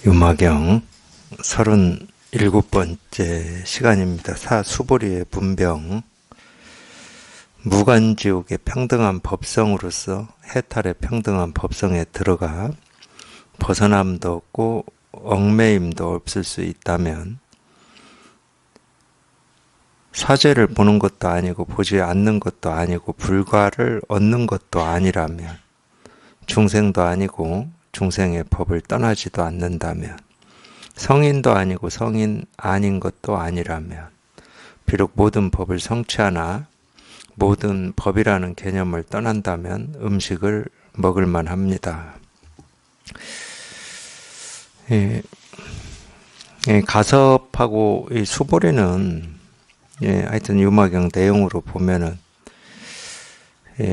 유마경 37번째 시간입니다. 사수보리의 분병, 무간지옥의 평등한 법성으로서 해탈의 평등한 법성에 들어가 벗어남도 없고 얽매임도 없을 수 있다면, 사죄를 보는 것도 아니고 보지 않는 것도 아니고 불과를 얻는 것도 아니라면, 중생도 아니고 중생의 법을 떠나지도 않는다면, 성인도 아니고 성인 아닌 것도 아니라면, 비록 모든 법을 성취하나 모든 법이라는 개념을 떠난다면 음식을 먹을만 합니다. 가섭하고 이 수보리는 하여튼 유마경 내용으로 보면은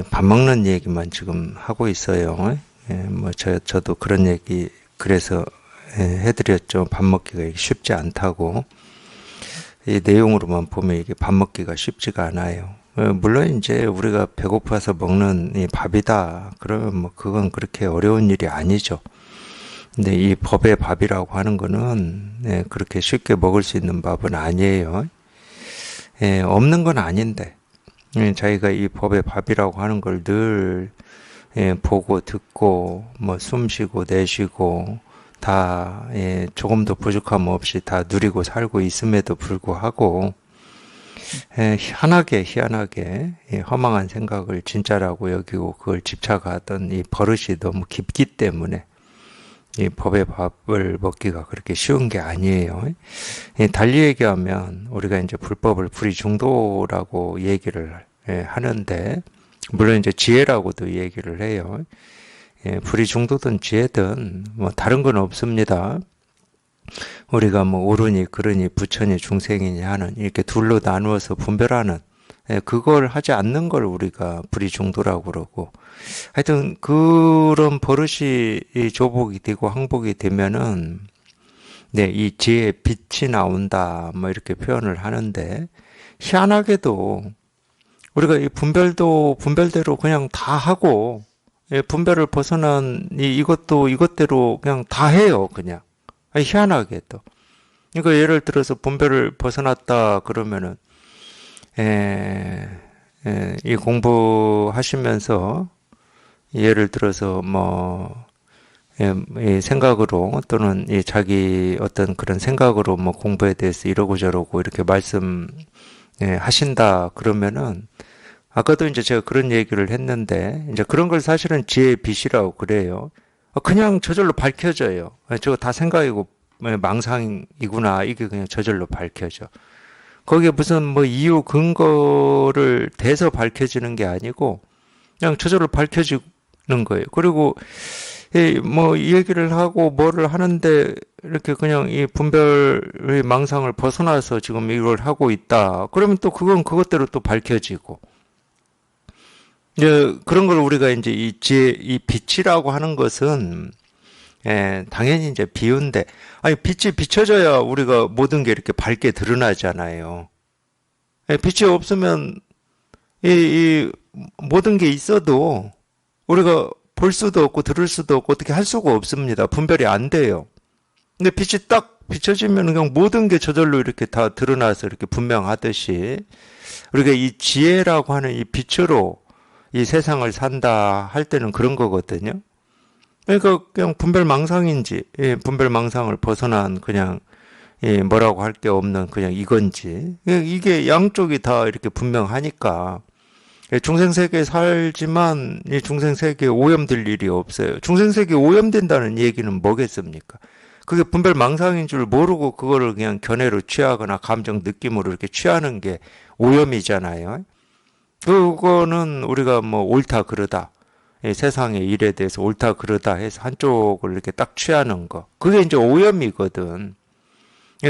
밥 먹는 얘기만 지금 하고 있어요. 저도 그런 얘기 그래서 해드렸죠. 밥 먹기가 쉽지 않다고. 이 내용으로만 보면 이게 밥 먹기가 쉽지가 않아요. 물론 이제 우리가 배고파서 먹는 이 밥이다 그러면 그건 그렇게 어려운 일이 아니죠. 근데 이 법의 밥이라고 하는 거는 그렇게 쉽게 먹을 수 있는 밥은 아니에요. 없는 건 아닌데 자기가 이 법의 밥이라고 하는 걸 늘 보고 듣고 숨 쉬고 내쉬고 다 조금도 부족함 없이 다 누리고 살고 있음에도 불구하고 희한하게 허망한 생각을 진짜라고 여기고 그걸 집착하던 이 버릇이 너무 깊기 때문에 이 법의 밥을 먹기가 그렇게 쉬운 게 아니에요. 달리 얘기하면 우리가 이제 불법을 불의중도라고 얘기를 하는데, 물론 이제 지혜라고도 얘기를 해요. 불의중도든 지혜든 다른 건 없습니다. 우리가 옳으니 그르니 부처니 중생이니 하는 이렇게 둘로 나누어서 분별하는 그걸 하지 않는 걸 우리가 불의중도라고 그러고, 하여튼 그런 버릇이 조복이 되고 항복이 되면은 이 지혜의 빛이 나온다 이렇게 표현을 하는데, 희한하게도 우리가 이 분별도 분별대로 그냥 다 하고 분별을 벗어난 이것도 이것대로 그냥 다 해요. 그냥 희한하게도. 그러니까 예를 들어서 분별을 벗어났다 그러면은 이 공부하시면서 예를 들어서 이 생각으로 또는 이 자기 어떤 그런 생각으로 공부에 대해서 이러고 저러고 이렇게 말씀 하신다 그러면은, 아까도 이제 제가 그런 얘기를 했는데 이제 그런 걸 사실은 지혜의 빛이라고 그래요. 그냥 저절로 밝혀져요. 저거 다 생각이고 망상이구나, 이게 그냥 저절로 밝혀져. 거기에 무슨 이유 근거를 대서 밝혀지는 게 아니고 그냥 저절로 밝혀지는 거예요. 그리고 이 얘기를 하고 뭐를 하는데 이렇게 그냥 이 분별의 망상을 벗어나서 지금 이걸 하고 있다 그러면 또 그건 그것대로 또 밝혀지고, 그런 걸 우리가 이제 이 빛이라고 하는 것은 당연히 이제 비유인데, 아니 빛이 비춰져야 우리가 모든 게 이렇게 밝게 드러나잖아요. 빛이 없으면 이 모든 게 있어도 우리가 볼 수도 없고 들을 수도 없고 어떻게 할 수가 없습니다. 분별이 안 돼요. 근데 빛이 딱 비춰지면 그냥 모든 게 저절로 이렇게 다 드러나서 이렇게 분명하듯이, 우리가 이 지혜라고 하는 이 빛으로 이 세상을 산다 할 때는 그런 거거든요. 그러니까 그냥 분별망상인지 분별망상을 벗어난 그냥 뭐라고 할 게 없는 그냥 이건지, 이게 양쪽이 다 이렇게 분명하니까 중생세계에 살지만 이 중생세계에 오염될 일이 없어요. 중생세계에 오염된다는 얘기는 뭐겠습니까? 그게 분별망상인 줄 모르고 그거를 그냥 견해로 취하거나 감정 느낌으로 이렇게 취하는 게 오염이잖아요. 그거는 우리가 옳다 그르다, 세상의 일에 대해서 옳다 그르다 해서 한쪽을 이렇게 딱 취하는 거, 그게 이제 오염이거든.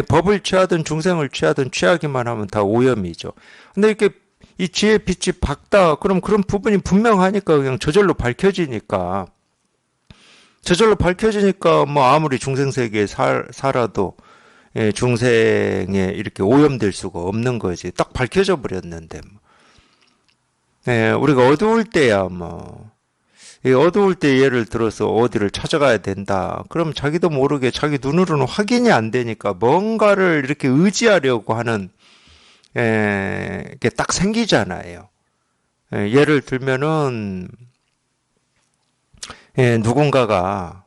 법을 취하든 중생을 취하든 취하기만 하면 다 오염이죠. 근데 이렇게 이 지혜 빛이 밝다 그럼 그런 부분이 분명하니까 그냥 저절로 밝혀지니까 아무리 중생세계에 살아도 중생에 이렇게 오염될 수가 없는 거지. 딱 밝혀져 버렸는데 우리가 어두울 때야 이 어두울 때 예를 들어서 어디를 찾아가야 된다. 그럼 자기도 모르게 자기 눈으로는 확인이 안 되니까 뭔가를 이렇게 의지하려고 하는 게 딱 생기잖아요. 예를 들면은 누군가가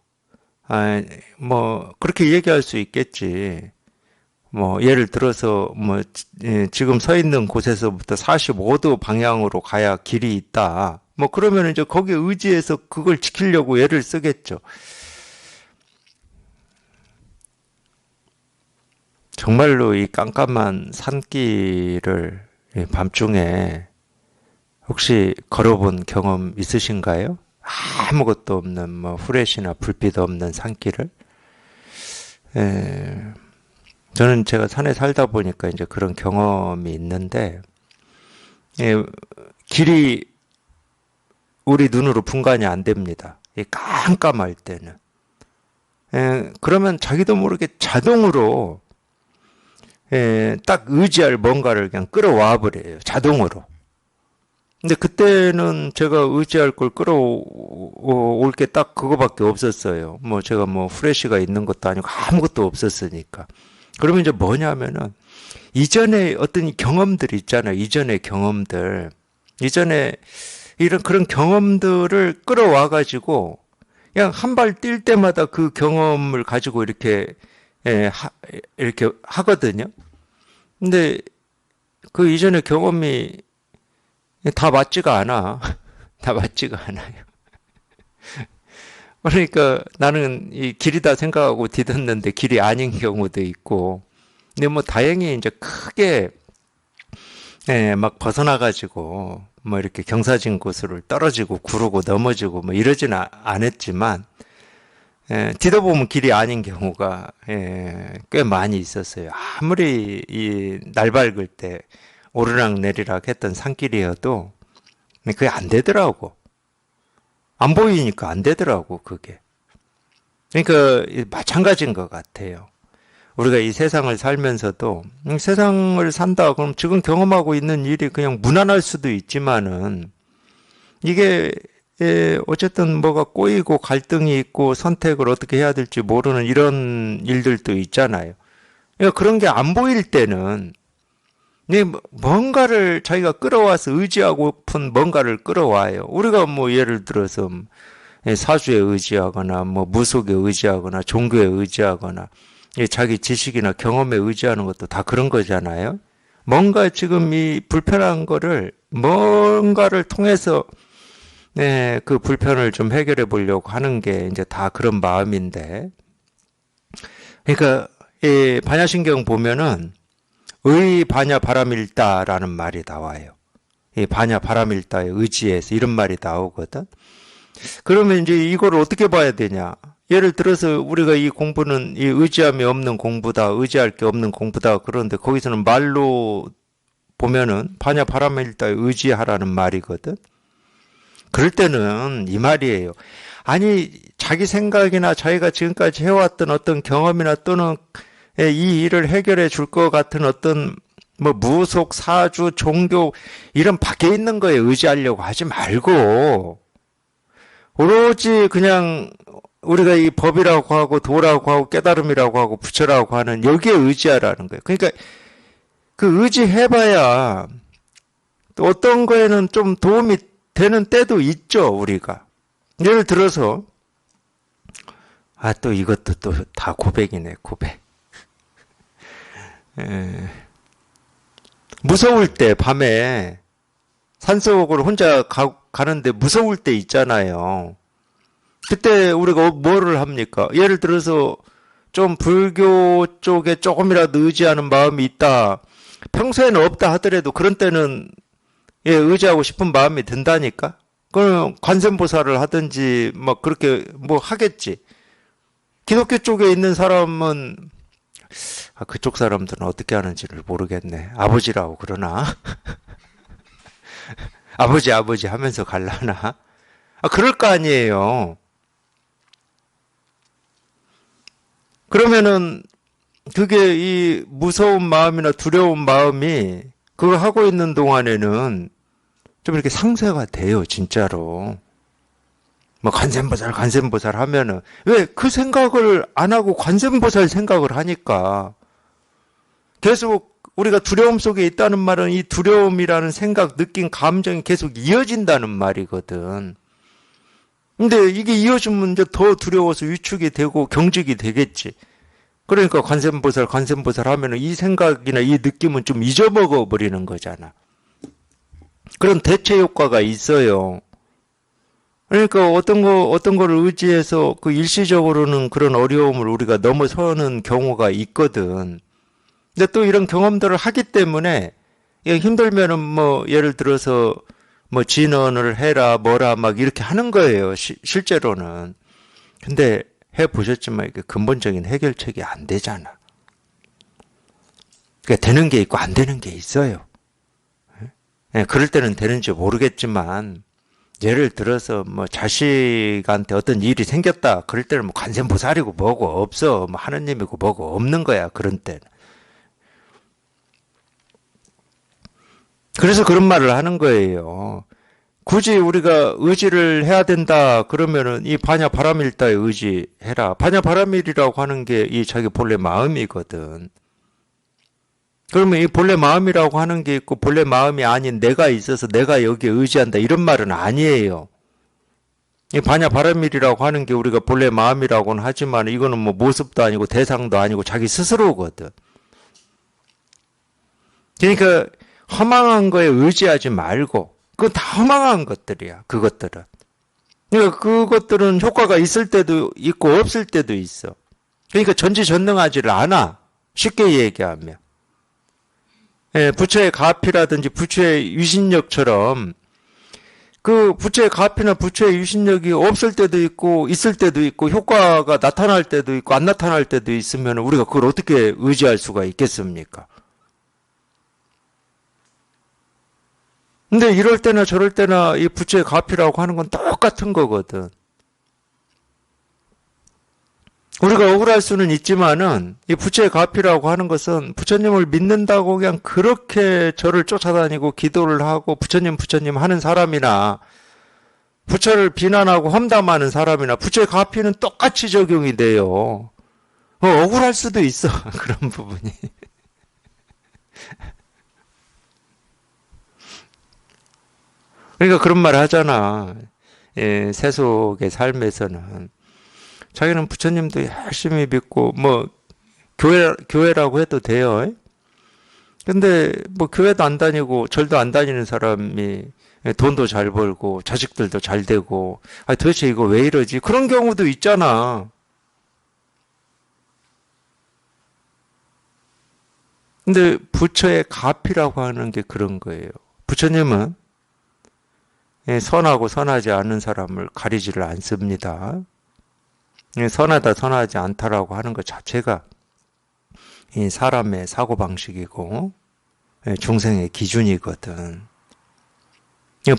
뭐 그렇게 얘기할 수 있겠지. 뭐 예를 들어서 뭐 지금 서 있는 곳에서부터 45도 방향으로 가야 길이 있다. 뭐 그러면 이제 거기에 의지해서 그걸 지키려고 애를 쓰겠죠. 정말로 이 깜깜한 산길을 밤중에 혹시 걸어본 경험 있으신가요? 아무것도 없는 뭐 후레쉬나 불빛 없는 산길을. 에, 저는 제가 산에 살다 보니까 이제 그런 경험이 있는데 길이 우리 눈으로 분간이 안 됩니다. 이 깜깜할 때는. 그러면 자기도 모르게 자동으로 딱 의지할 뭔가를 그냥 끌어와 버려요. 자동으로. 근데 그때는 제가 의지할 걸 끌어올 게 딱 그거밖에 없었어요. 뭐 제가 뭐 후레쉬가 있는 것도 아니고 아무것도 없었으니까. 그러면 이제 뭐냐면은 이전에 어떤 경험들 있잖아요. 이전의 경험들. 이전에 이런 그런 경험들을 끌어와 가지고 그냥 한 발 뛸 때마다 그 경험을 가지고 이렇게 이렇게 하거든요. 근데 그 이전의 경험이 다 맞지가 않아. 다 맞지가 않아요. 그러니까 나는 이 길이다 생각하고 디뎠는데 길이 아닌 경우도 있고. 근데 뭐 다행히 이제 크게 막 벗어나가지고 뭐 이렇게 경사진 곳으로 떨어지고 구르고 넘어지고 뭐 이러진 않았지만 뒤져보면 길이 아닌 경우가 꽤 많이 있었어요. 아무리 이 날 밝을 때 오르락 내리락 했던 산길이어도 그게 안 되더라고. 안 보이니까 안 되더라고, 그게. 그러니까 마찬가지인 것 같아요. 우리가 이 세상을 살면서도 세상을 산다 그럼 지금 경험하고 있는 일이 그냥 무난할 수도 있지만은 이게 어쨌든 뭐가 꼬이고 갈등이 있고 선택을 어떻게 해야 될지 모르는 이런 일들도 있잖아요. 그러니까 그런 게 안 보일 때는 뭔가를 자기가 끌어와서 의지하고픈 뭔가를 끌어와요. 우리가 뭐 예를 들어서 사주에 의지하거나 뭐 무속에 의지하거나 종교에 의지하거나 자기 지식이나 경험에 의지하는 것도 다 그런 거잖아요. 뭔가 지금 이 불편한 거를 뭔가를 통해서 그 불편을 좀 해결해 보려고 하는 게 이제 다 그런 마음인데. 그러니까 이 반야신경 보면은 의 반야 바람일다라는 말이 나와요. 이 반야 바람일다의 의지에서 이런 말이 나오거든. 그러면 이제 이걸 어떻게 봐야 되냐? 예를 들어서 우리가 이 공부는 이 의지함이 없는 공부다, 의지할 게 없는 공부다. 그런데 거기서는 말로 보면은 반야 바람일다에 의지하라는 말이거든. 그럴 때는 이 말이에요. 아니, 자기 생각이나 자기가 지금까지 해왔던 어떤 경험이나 또는 이 일을 해결해 줄 것 같은 어떤 뭐 무속, 사주, 종교 이런 밖에 있는 거에 의지하려고 하지 말고 오로지 그냥 우리가 이 법이라고 하고 도라고 하고 깨달음이라고 하고 부처라고 하는 여기에 의지하라는 거예요. 그러니까 그 의지해봐야 또 어떤 거에는 좀 도움이 되는 때도 있죠, 우리가. 예를 들어서 또 이것도 또 다 고백이네, 고백. 무서울 때 밤에 산속으로 혼자 가는데 무서울 때 있잖아요. 그때 우리가 뭐를 합니까? 예를 들어서 좀 불교 쪽에 조금이라도 의지하는 마음이 있다. 평소에는 없다 하더라도 그런 때는 의지하고 싶은 마음이 든다니까? 그럼 관세음보살을 하든지 뭐 그렇게 뭐 하겠지. 기독교 쪽에 있는 사람은 그쪽 사람들은 어떻게 하는지를 모르겠네. 아버지라고 그러나? 아버지 하면서 갈라나? 그럴 거 아니에요. 그러면은 그게 이 무서운 마음이나 두려운 마음이 그걸 하고 있는 동안에는 좀 이렇게 상쇄가 돼요, 진짜로. 뭐 관세음보살 하면은 왜 그 생각을 안 하고 관세음보살 생각을 하니까 계속 우리가 두려움 속에 있다는 말은 이 두려움이라는 생각, 느낀 감정이 계속 이어진다는 말이거든. 근데 이게 이어지면 이제 더 두려워서 위축이 되고 경직이 되겠지. 그러니까 관세음보살 하면은 이 생각이나 이 느낌은 좀 잊어먹어 버리는 거잖아. 그런 대체 효과가 있어요. 그러니까 어떤 거를 의지해서 그 일시적으로는 그런 어려움을 우리가 넘어서는 경우가 있거든. 근데 또 이런 경험들을 하기 때문에 힘들면은 뭐 예를 들어서 뭐 진언을 해라 뭐라 막 이렇게 하는 거예요. 실제로는. 근데 해 보셨지만 이게 근본적인 해결책이 안 되잖아. 그러니까 되는 게 있고 안 되는 게 있어요. 그럴 때는 되는지 모르겠지만 예를 들어서 뭐 자식한테 어떤 일이 생겼다. 그럴 때는 뭐 관세음보살이고 뭐고 없어. 뭐 하느님이고 뭐고 없는 거야. 그런 때는. 그래서 그런 말을 하는 거예요. 굳이 우리가 의지를 해야 된다 그러면은 이 반야바라밀다에 의지해라. 반야바라밀이라고 하는 게 이 자기 본래 마음이거든. 그러면 이 본래 마음이라고 하는 게 있고 본래 마음이 아닌 내가 있어서 내가 여기에 의지한다 이런 말은 아니에요. 이 반야바라밀이라고 하는 게 우리가 본래 마음이라고는 하지만 이거는 뭐 모습도 아니고 대상도 아니고 자기 스스로거든. 그러니까 허망한 거에 의지하지 말고 그건 다 허망한 것들이야. 그것들은. 그러니까 그것들은 효과가 있을 때도 있고 없을 때도 있어. 그러니까 전지전능하지를 않아. 쉽게 얘기하면. 부처의 가피라든지 부처의 유신력처럼 그 부처의 가피나 부처의 유신력이 없을 때도 있고 있을 때도 있고 효과가 나타날 때도 있고 안 나타날 때도 있으면 우리가 그걸 어떻게 의지할 수가 있겠습니까? 근데 이럴 때나 저럴 때나 이 부처의 가피라고 하는 건 똑같은 거거든. 우리가 억울할 수는 있지만은 이 부처의 가피라고 하는 것은 부처님을 믿는다고 그냥 그렇게 절을 쫓아다니고 기도를 하고 부처님 하는 사람이나 부처를 비난하고 험담하는 사람이나 부처의 가피는 똑같이 적용이 돼요. 억울할 수도 있어. 그런 부분이. 그러니까 그런 말 하잖아. 세속의 삶에서는 자기는 부처님도 열심히 믿고 뭐 교회라고 해도 돼요. 근데 뭐 교회도 안 다니고 절도 안 다니는 사람이 돈도 잘 벌고 자식들도 잘 되고 도대체 이거 왜 이러지? 그런 경우도 있잖아. 근데 부처의 가피라고 하는 게 그런 거예요. 부처님은 선하고 선하지 않은 사람을 가리지를 않습니다. 선하다 선하지 않다라고 하는 것 자체가 이 사람의 사고방식이고 중생의 기준이거든.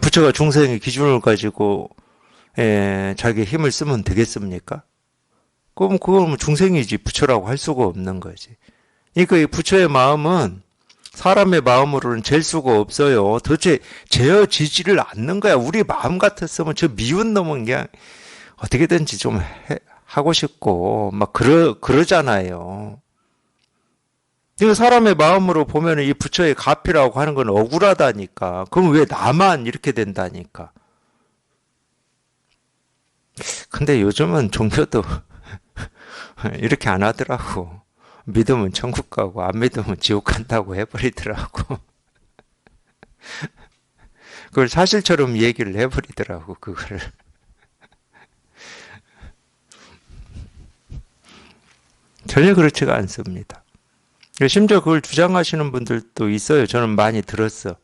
부처가 중생의 기준을 가지고 자기 힘을 쓰면 되겠습니까? 그럼 그건 중생이지 부처라고 할 수가 없는 거지. 그러니까 이 부처의 마음은 사람의 마음으로는 잴 수가 없어요. 도대체 재어지지를 않는 거야. 우리 마음 같았으면 저 미운 놈은 그냥 어떻게든지 좀 하고 싶고 막 그러잖아요. 이거 사람의 마음으로 보면 이 부처의 가피라고 하는 건 억울하다니까. 그럼 왜 나만 이렇게 된다니까. 근데 요즘은 종교도 이렇게 안 하더라고. 믿으면 천국 가고 안 믿으면 지옥 간다고 해버리더라고. 그걸 사실처럼 얘기를 해버리더라고. 그거를. 전혀 그렇지가 않습니다. 심지어 그걸 주장하시는 분들도 있어요. 저는 많이 들었어.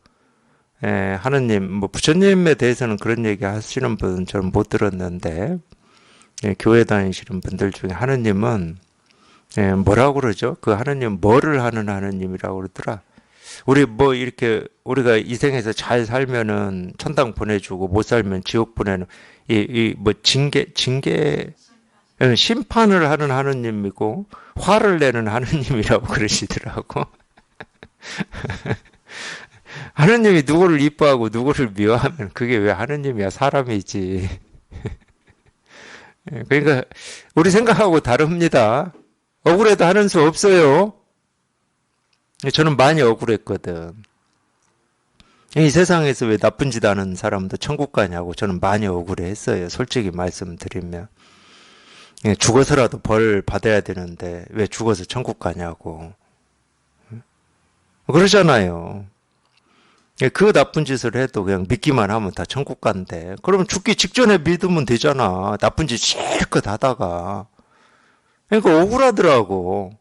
하느님, 뭐 부처님에 대해서는 그런 얘기 하시는 분은 저는 못 들었는데 교회 다니시는 분들 중에 하느님은 뭐라고 그러죠? 그 하느님 뭐를 하는 하느님이라고 그러더라. 우리 뭐 이렇게 우리가 이 생에서 잘 살면은 천당 보내주고 못 살면 지옥 보내는 이 뭐 징계 심판을 하는 하느님이고 화를 내는 하느님이라고 그러시더라고. 하느님이 누구를 이뻐하고 누구를 미워하면 그게 왜 하느님이야? 사람이지. 그러니까 우리 생각하고 다릅니다. 억울해도 하는 수 없어요. 저는 많이 억울했거든. 이 세상에서 왜 나쁜 짓 하는 사람도 천국 가냐고 저는 많이 억울했어요. 솔직히 말씀드리면. 죽어서라도 벌 받아야 되는데 왜 죽어서 천국 가냐고. 그러잖아요. 그 나쁜 짓을 해도 그냥 믿기만 하면 다 천국 간대. 그러면 죽기 직전에 믿으면 되잖아. 나쁜 짓 실컷 하다가. 그러니까 억울하더라고.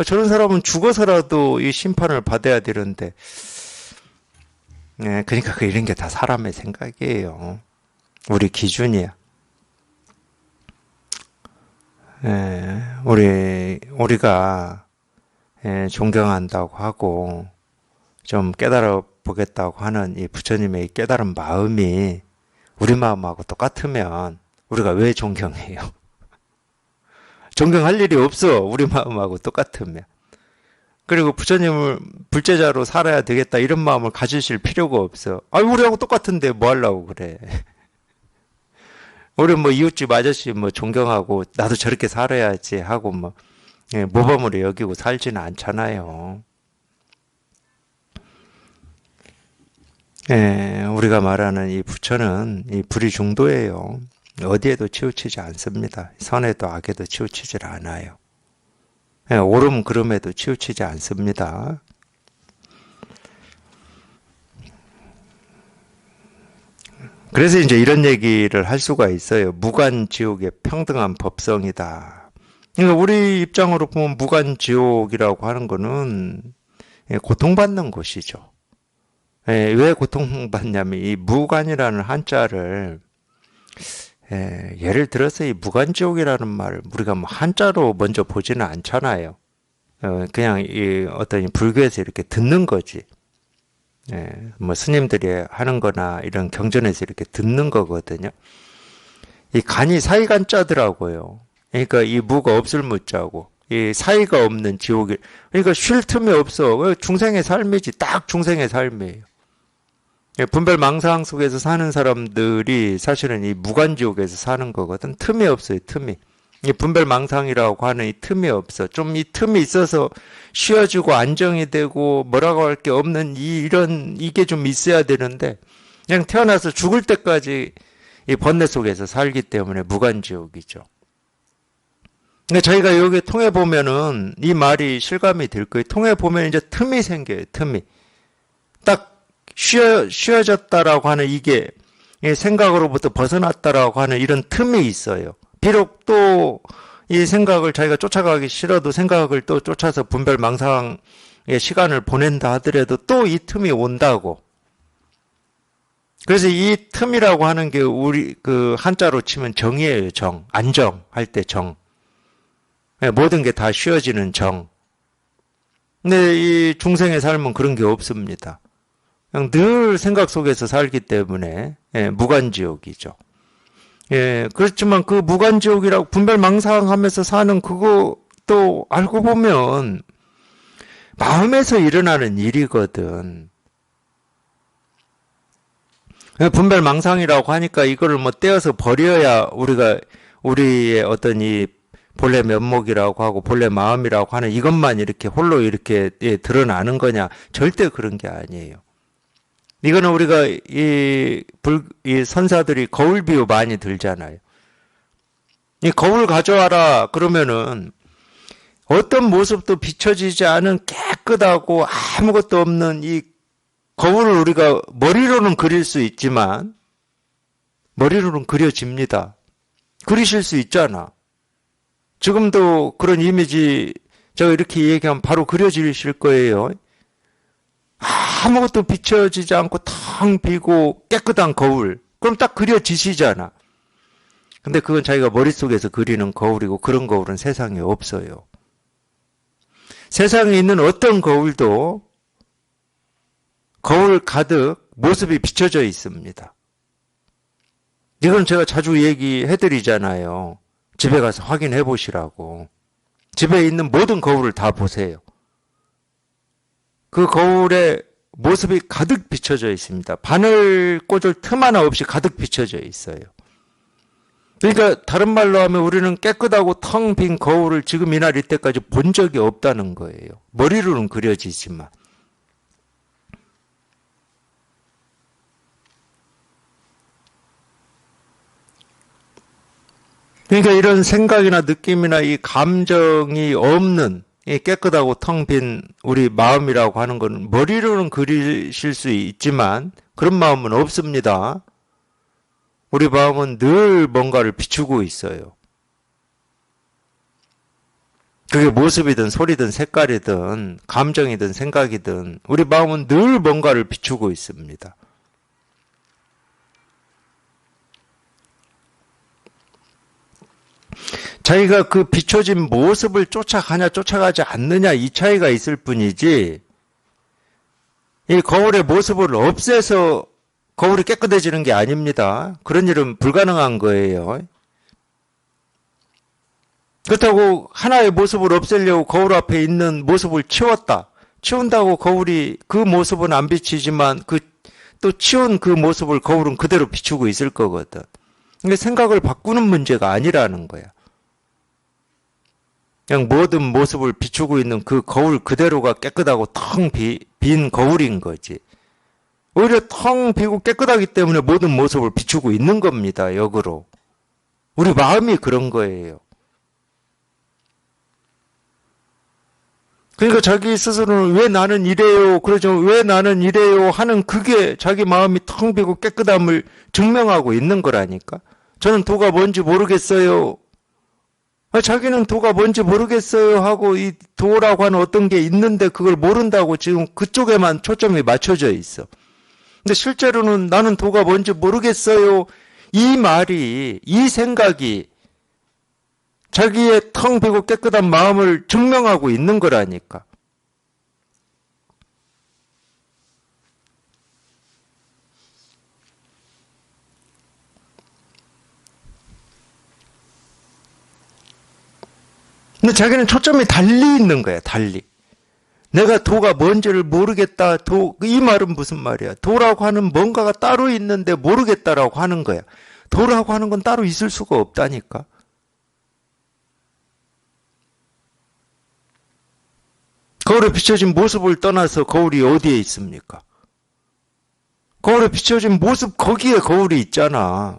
저런 사람은 죽어서라도 이 심판을 받아야 되는데. 그러니까 이런 게 다 사람의 생각이에요. 우리 기준이야. 우리가 존경한다고 하고 좀 깨달아 보겠다고 하는 이 부처님의 깨달은 마음이 우리 마음하고 똑같으면 우리가 왜 존경해요? 존경할 일이 없어. 우리 마음하고 똑같으면. 그리고 부처님을 불제자로 살아야 되겠다 이런 마음을 가지실 필요가 없어. 아, 우리하고 똑같은데 뭐 하려고 그래. 우리 뭐 이웃집 아저씨 뭐 존경하고 나도 저렇게 살아야지 하고 뭐 모범으로 여기고 살지는 않잖아요. 우리가 말하는 이 부처는 이 불의 중도예요. 어디에도 치우치지 않습니다. 선에도 악에도 치우치질 않아요. 옳음 그름에도 치우치지 않습니다. 그래서 이제 이런 얘기를 할 수가 있어요. 무간지옥의 평등한 법성이다. 그러니까 우리 입장으로 보면 무간지옥이라고 하는 거는 고통받는 곳이죠. 왜 고통받냐면 이 무간이라는 한자를 예를 들어서 이 무간지옥이라는 말을 우리가 뭐 한자로 먼저 보지는 않잖아요. 그냥 이 어떤 불교에서 이렇게 듣는 거지. 뭐 스님들이 하는 거나 이런 경전에서 이렇게 듣는 거거든요. 이 간이 사이간자더라고요. 그러니까 이 무가 없을 무자고 이 사이가 없는 지옥이 그러니까 쉴 틈이 없어. 중생의 삶이지. 딱 중생의 삶이에요. 분별망상 속에서 사는 사람들이 사실은 이 무간지옥에서 사는 거거든. 틈이 없어요. 틈이. 이 분별망상이라고 하는 이 틈이 없어. 좀 이 틈이 있어서 쉬어지고 안정이 되고 뭐라고 할 게 없는 이게 좀 있어야 되는데 그냥 태어나서 죽을 때까지 이 번뇌 속에서 살기 때문에 무간지옥이죠. 근데 저희가 여기 통해 보면은 이 말이 실감이 될 거예요. 통해 보면 이제 틈이 생겨요. 틈이. 딱 쉬어졌다라고 하는 이게 생각으로부터 벗어났다라고 하는 이런 틈이 있어요. 비록 또 이 생각을 자기가 쫓아가기 싫어도 생각을 또 쫓아서 분별망상의 시간을 보낸다 하더라도 또 이 틈이 온다고. 그래서 이 틈이라고 하는 게 우리 그 한자로 치면 정이에요. 정. 안정 할 때 정. 모든 게 다 쉬어지는 정. 근데 이 중생의 삶은 그런 게 없습니다. 그냥 늘 생각 속에서 살기 때문에 무간지옥이죠. 그렇지만 그 무간지옥이라고 분별망상하면서 사는 그것도 알고 보면 마음에서 일어나는 일이거든. 분별망상이라고 하니까 이거를 뭐 떼어서 버려야 우리가 우리의 어떤 이 본래 면목이라고 하고 본래 마음이라고 하는 이것만 이렇게 홀로 이렇게 드러나는 거냐? 절대 그런 게 아니에요. 이거는 우리가 이 선사들이 거울 비유 많이 들잖아요. 이 거울 가져와라 그러면은 어떤 모습도 비춰지지 않은 깨끗하고 아무것도 없는 이 거울을 우리가 머리로는 그릴 수 있지만 머리로는 그려집니다. 그리실 수 있잖아. 지금도 그런 이미지 제가 이렇게 얘기하면 바로 그려지실 거예요. 아무것도 비춰지지 않고 텅 비고 깨끗한 거울. 그럼 딱 그려지시잖아. 근데 그건 자기가 머릿속에서 그리는 거울이고 그런 거울은 세상에 없어요. 세상에 있는 어떤 거울도 거울 가득 모습이 비춰져 있습니다. 이건 제가 자주 얘기해드리잖아요. 집에 가서 확인해 보시라고. 집에 있는 모든 거울을 다 보세요. 그 거울에 모습이 가득 비춰져 있습니다. 바늘 꽂을 틈 하나 없이 가득 비춰져 있어요. 그러니까 다른 말로 하면 우리는 깨끗하고 텅 빈 거울을 지금 이날 이때까지 본 적이 없다는 거예요. 머리로는 그려지지만. 그러니까 이런 생각이나 느낌이나 이 감정이 없는 이 깨끗하고 텅 빈 우리 마음이라고 하는 것은 머리로는 그리실 수 있지만 그런 마음은 없습니다. 우리 마음은 늘 뭔가를 비추고 있어요. 그게 모습이든 소리든 색깔이든 감정이든 생각이든 우리 마음은 늘 뭔가를 비추고 있습니다. 자기가 그 비춰진 모습을 쫓아가냐 쫓아가지 않느냐 이 차이가 있을 뿐이지 이 거울의 모습을 없애서 거울이 깨끗해지는 게 아닙니다. 그런 일은 불가능한 거예요. 그렇다고 하나의 모습을 없애려고 거울 앞에 있는 모습을 치웠다. 치운다고 거울이 그 모습은 안 비치지만 또 치운 그 모습을 거울은 그대로 비추고 있을 거거든. 그러니까 생각을 바꾸는 문제가 아니라는 거야. 그냥 모든 모습을 비추고 있는 그 거울 그대로가 깨끗하고 텅 빈 거울인 거지. 오히려 텅 비고 깨끗하기 때문에 모든 모습을 비추고 있는 겁니다. 역으로. 우리 마음이 그런 거예요. 그러니까 자기 스스로는 왜 나는 이래요, 그러죠. 왜 나는 이래요 하는 그게 자기 마음이 텅 비고 깨끗함을 증명하고 있는 거라니까. 저는 도가 뭔지 모르겠어요. 자기는 도가 뭔지 모르겠어요 하고 이 도라고 하는 어떤 게 있는데 그걸 모른다고 지금 그쪽에만 초점이 맞춰져 있어. 근데 실제로는 나는 도가 뭔지 모르겠어요. 이 말이, 이 생각이 자기의 텅 비고 깨끗한 마음을 증명하고 있는 거라니까. 근데 자기는 초점이 달리 있는 거야, 달리. 내가 도가 뭔지를 모르겠다. 이 말은 무슨 말이야? 도라고 하는 뭔가가 따로 있는데 모르겠다라고 하는 거야. 도라고 하는 건 따로 있을 수가 없다니까. 거울에 비춰진 모습을 떠나서 거울이 어디에 있습니까? 거울에 비춰진 모습 거기에 거울이 있잖아.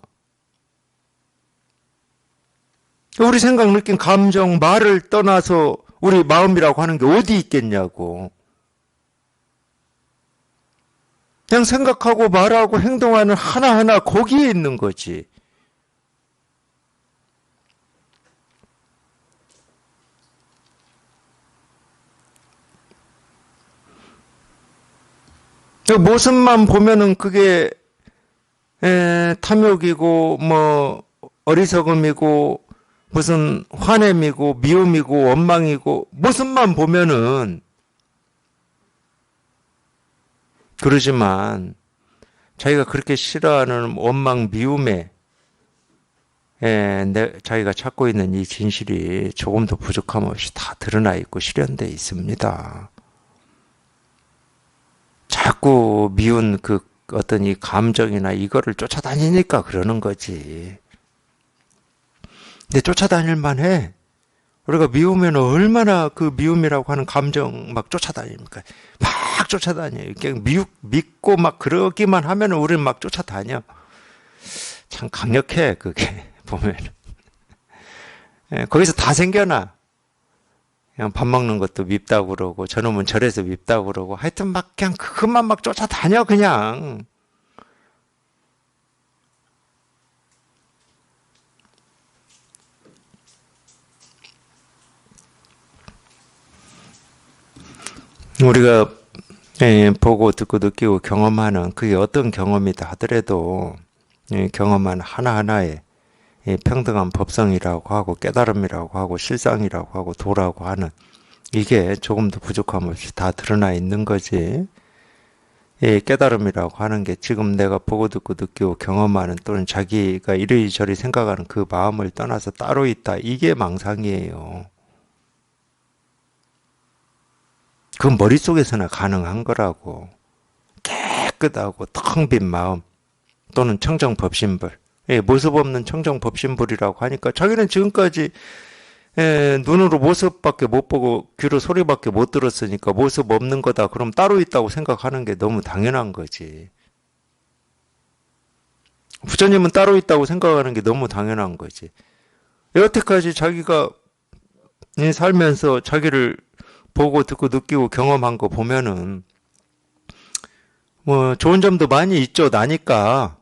우리 생각, 느낌, 감정, 말을 떠나서 우리 마음이라고 하는 게 어디 있겠냐고. 그냥 생각하고 말하고 행동하는 하나하나 거기에 있는 거지. 모습만 보면은 그게 탐욕이고 뭐 어리석음이고 무슨 화냄이고 미움이고 원망이고 모습만 보면은 그러지만 자기가 그렇게 싫어하는 원망 미움에 자기가 찾고 있는 이 진실이 조금도 부족함 없이 다 드러나 있고 실현되어 있습니다. 자꾸 미운 그 어떤 이 감정이나 이거를 쫓아다니니까 그러는 거지. 근데 쫓아다닐 만해. 우리가 미우면 얼마나 그 미움이라고 하는 감정 막 쫓아다닙니까? 막 쫓아다녀요. 그냥 믿고 막 그러기만 하면 우리는 막 쫓아다녀. 참 강력해, 그게, 보면. 거기서 다 생겨나. 그냥 밥 먹는 것도 밉다고 그러고, 저놈은 저래서 밉다고 그러고, 하여튼 막 그냥 그것만 막 쫓아다녀, 그냥. 우리가 보고 듣고 느끼고 경험하는 그게 어떤 경험이다 하더라도 경험한 하나하나에 평등한 법성이라고 하고 깨달음이라고 하고 실상이라고 하고 도라고 하는 이게 조금도 부족함 없이 다 드러나 있는 거지. 깨달음이라고 하는 게 지금 내가 보고 듣고 느끼고 경험하는 또는 자기가 이리저리 생각하는 그 마음을 떠나서 따로 있다. 이게 망상이에요. 그 머릿속에서나 가능한 거라고. 깨끗하고 텅 빈 마음 또는 청정법신불. 예, 모습 없는 청정법신불이라고 하니까 자기는 지금까지 눈으로 모습밖에 못 보고 귀로 소리밖에 못 들었으니까 모습 없는 거다. 그럼 따로 있다고 생각하는 게 너무 당연한 거지. 부처님은 따로 있다고 생각하는 게 너무 당연한 거지. 여태까지 자기가 살면서 자기를 보고 듣고 느끼고 경험한 거 보면은 뭐 좋은 점도 많이 있죠. 나니까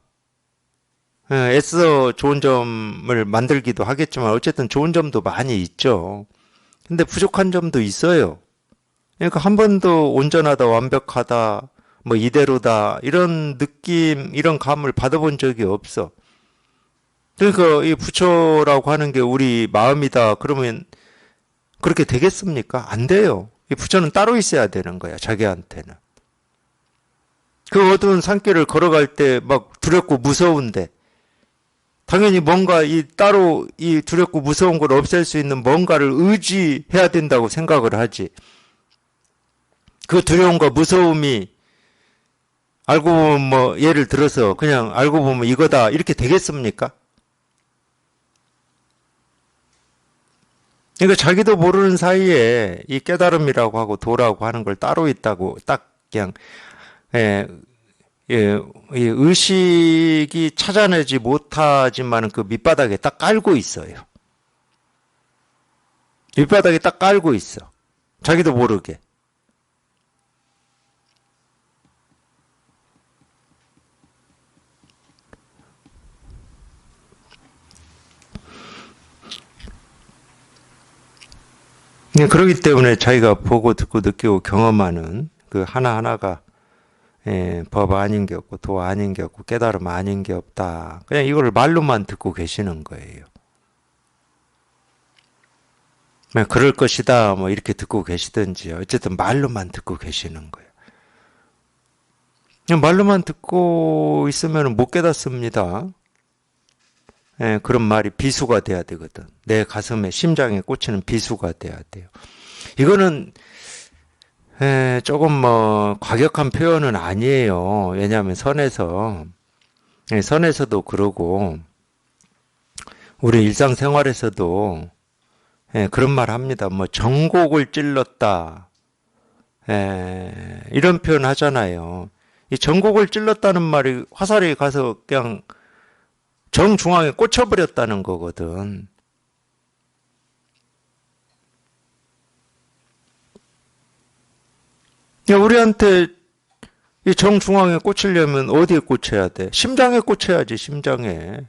애써 좋은 점을 만들기도 하겠지만 어쨌든 좋은 점도 많이 있죠. 근데 부족한 점도 있어요. 그러니까 한 번도 온전하다, 완벽하다, 뭐 이대로다 이런 느낌, 이런 감을 받아본 적이 없어. 그러니까 이 부처라고 하는 게 우리 마음이다 그러면 그렇게 되겠습니까? 안 돼요. 이 부처는 따로 있어야 되는 거야, 자기한테는. 그 어두운 산길을 걸어갈 때 막 두렵고 무서운데 당연히 뭔가 이 따로 이 두렵고 무서운 걸 없앨 수 있는 뭔가를 의지해야 된다고 생각을 하지. 그 두려움과 무서움이 알고 보면 뭐 예를 들어서 그냥 알고 보면 이거다 이렇게 되겠습니까? 그러니까 자기도 모르는 사이에 이 깨달음이라고 하고 도라고 하는 걸 따로 있다고 딱 그냥 예, 예, 이 의식이 찾아내지 못하지만 그 밑바닥에 딱 깔고 있어요. 밑바닥에 딱 깔고 있어. 자기도 모르게. 그렇기 때문에 자기가 보고 듣고 느끼고 경험하는 그 하나하나가 법 아닌 게 없고 도 아닌 게 없고 깨달음 아닌 게 없다. 그냥 이거를 말로만 듣고 계시는 거예요. 그럴 것이다 뭐 이렇게 듣고 계시든지 어쨌든 말로만 듣고 계시는 거예요. 그냥 말로만 듣고 있으면 못 깨닫습니다. 그런 말이 비수가 돼야 되거든. 내 가슴에 심장에 꽂히는 비수가 돼야 돼요. 이거는 조금 뭐 과격한 표현은 아니에요. 왜냐하면 선에서도 그러고 우리 일상생활에서도 그런 말 합니다. 뭐 정곡을 찔렀다. 이런 표현 하잖아요. 이 정곡을 찔렀다는 말이 화살이 가서 그냥 정중앙에 꽂혀버렸다는 거거든. 우리한테 이 정중앙에 꽂히려면 어디에 꽂혀야 돼? 심장에 꽂혀야지, 심장에.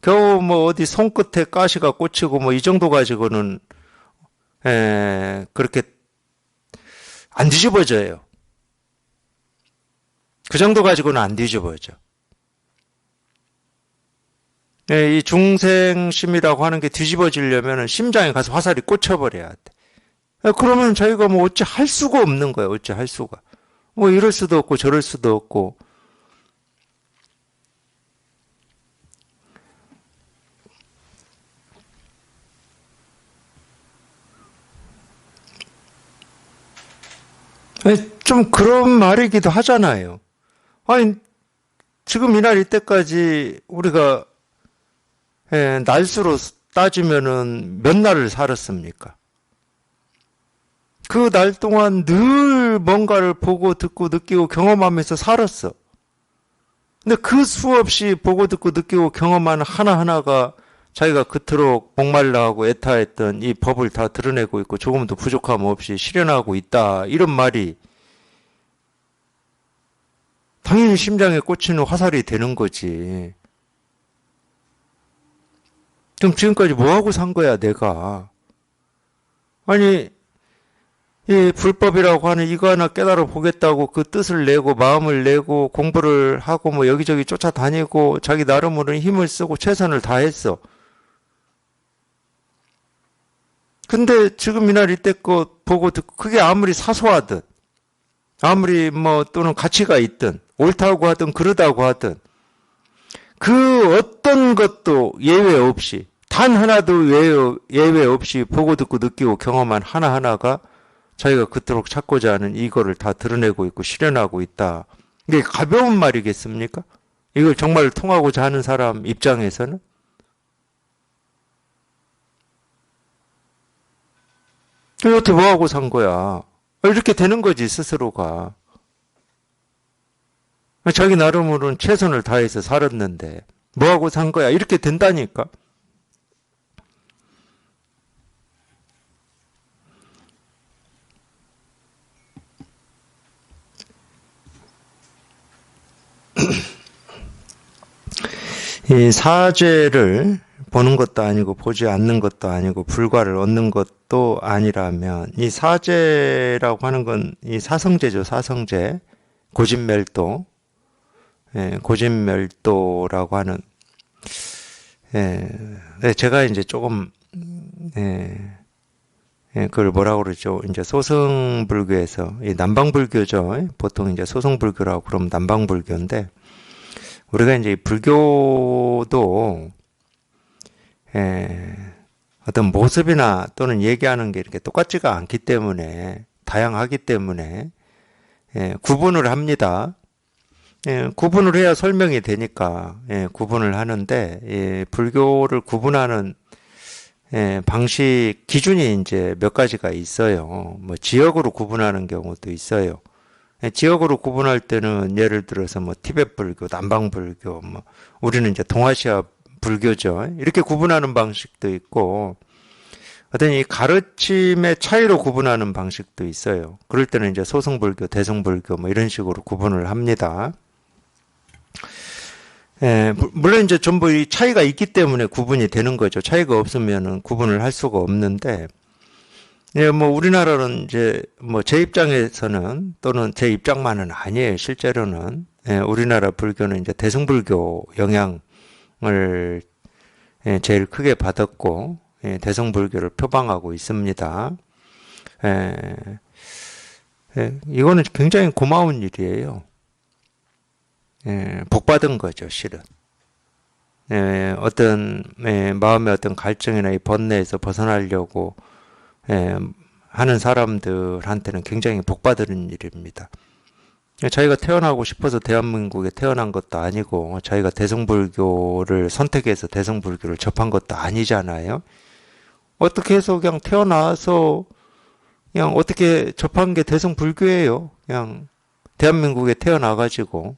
겨우 뭐 어디 손끝에 가시가 꽂히고 뭐 이 정도 가지고는 그렇게 안 뒤집어져요. 그 정도 가지고는 안 뒤집어져. 이 중생심이라고 하는 게 뒤집어지려면 심장에 가서 화살이 꽂혀버려야 돼. 그러면 자기가 뭐 어찌 할 수가 없는 거예요. 어찌 할 수가. 뭐 이럴 수도 없고 저럴 수도 없고. 좀 그런 말이기도 하잖아요. 아니, 지금 이날 이때까지 우리가 날수로 따지면은 몇 날을 살았습니까? 그 날 동안 늘 뭔가를 보고 듣고 느끼고 경험하면서 살았어. 근데 그 수없이 보고 듣고 느끼고 경험하는 하나하나가 자기가 그토록 목말라 하고 애타했던 이 법을 다 드러내고 있고 조금도 부족함 없이 실현하고 있다. 이런 말이 당연히 심장에 꽂히는 화살이 되는 거지. 그럼 지금까지 뭐하고 산 거야, 내가? 아니, 이 불법이라고 하는 이거 하나 깨달아 보겠다고 그 뜻을 내고 마음을 내고 공부를 하고 뭐 여기저기 쫓아다니고 자기 나름으로는 힘을 쓰고 최선을 다했어. 근데 지금 이날 이때껏 보고 듣고 그게 아무리 사소하든 아무리 뭐 또는 가치가 있든 옳다고 하든 그르다고 하든 그 어떤 것도 예외 없이 단 하나도 예외 없이 보고 듣고 느끼고 경험한 하나하나가 자기가 그토록 찾고자 하는 이거를 다 드러내고 있고 실현하고 있다. 이게 가벼운 말이겠습니까? 이걸 정말 통하고자 하는 사람 입장에서는 이렇게 뭐하고 산 거야. 이렇게 되는 거지, 스스로가. 자기 나름으로는 최선을 다해서 살았는데 뭐하고 산 거야. 이렇게 된다니까. 이 사죄를 보는 것도 아니고 보지 않는 것도 아니고 불과를 얻는 것도 아니라면 이 사죄라고 하는 건 이 사성제죠. 사성제. 고진멸도. 고진멸도라고 하는 제가 이제 조금 그걸 뭐라고 그러죠? 이제 소승불교에서 이 남방불교죠. 보통 이제 소승불교라고 그러면 남방불교인데 우리가 이제 불교도 어떤 모습이나 또는 얘기하는 게 이렇게 똑같지가 않기 때문에 다양하기 때문에 구분을 합니다. 구분을 해야 설명이 되니까 구분을 하는데 불교를 구분하는 방식 기준이 이제 몇 가지가 있어요. 뭐 지역으로 구분하는 경우도 있어요. 지역으로 구분할 때는 예를 들어서 뭐 티베트 불교, 남방 불교, 뭐 우리는 이제 동아시아 불교죠. 이렇게 구분하는 방식도 있고 어떤 이 가르침의 차이로 구분하는 방식도 있어요. 그럴 때는 이제 소승불교, 대승불교 뭐 이런 식으로 구분을 합니다. 물론 이제 전부 이 차이가 있기 때문에 구분이 되는 거죠. 차이가 없으면은 구분을 할 수가 없는데, 뭐 우리나라는 이제 뭐 제 입장에서는 또는 제 입장만은 아니에요. 실제로는 우리나라 불교는 이제 대승불교 영향을 제일 크게 받았고 대승불교를 표방하고 있습니다. 이거는 굉장히 고마운 일이에요. 복받은 거죠, 실은. 어떤 마음의 어떤 갈증이나 이 번뇌에서 벗어나려고 하는 사람들한테는 굉장히 복받은 일입니다. 자기가 태어나고 싶어서 대한민국에 태어난 것도 아니고 자기가 대승불교를 선택해서 대승불교를 접한 것도 아니잖아요. 어떻게 해서 그냥 태어나서 그냥 어떻게 접한 게 대승불교예요. 그냥 대한민국에 태어나가지고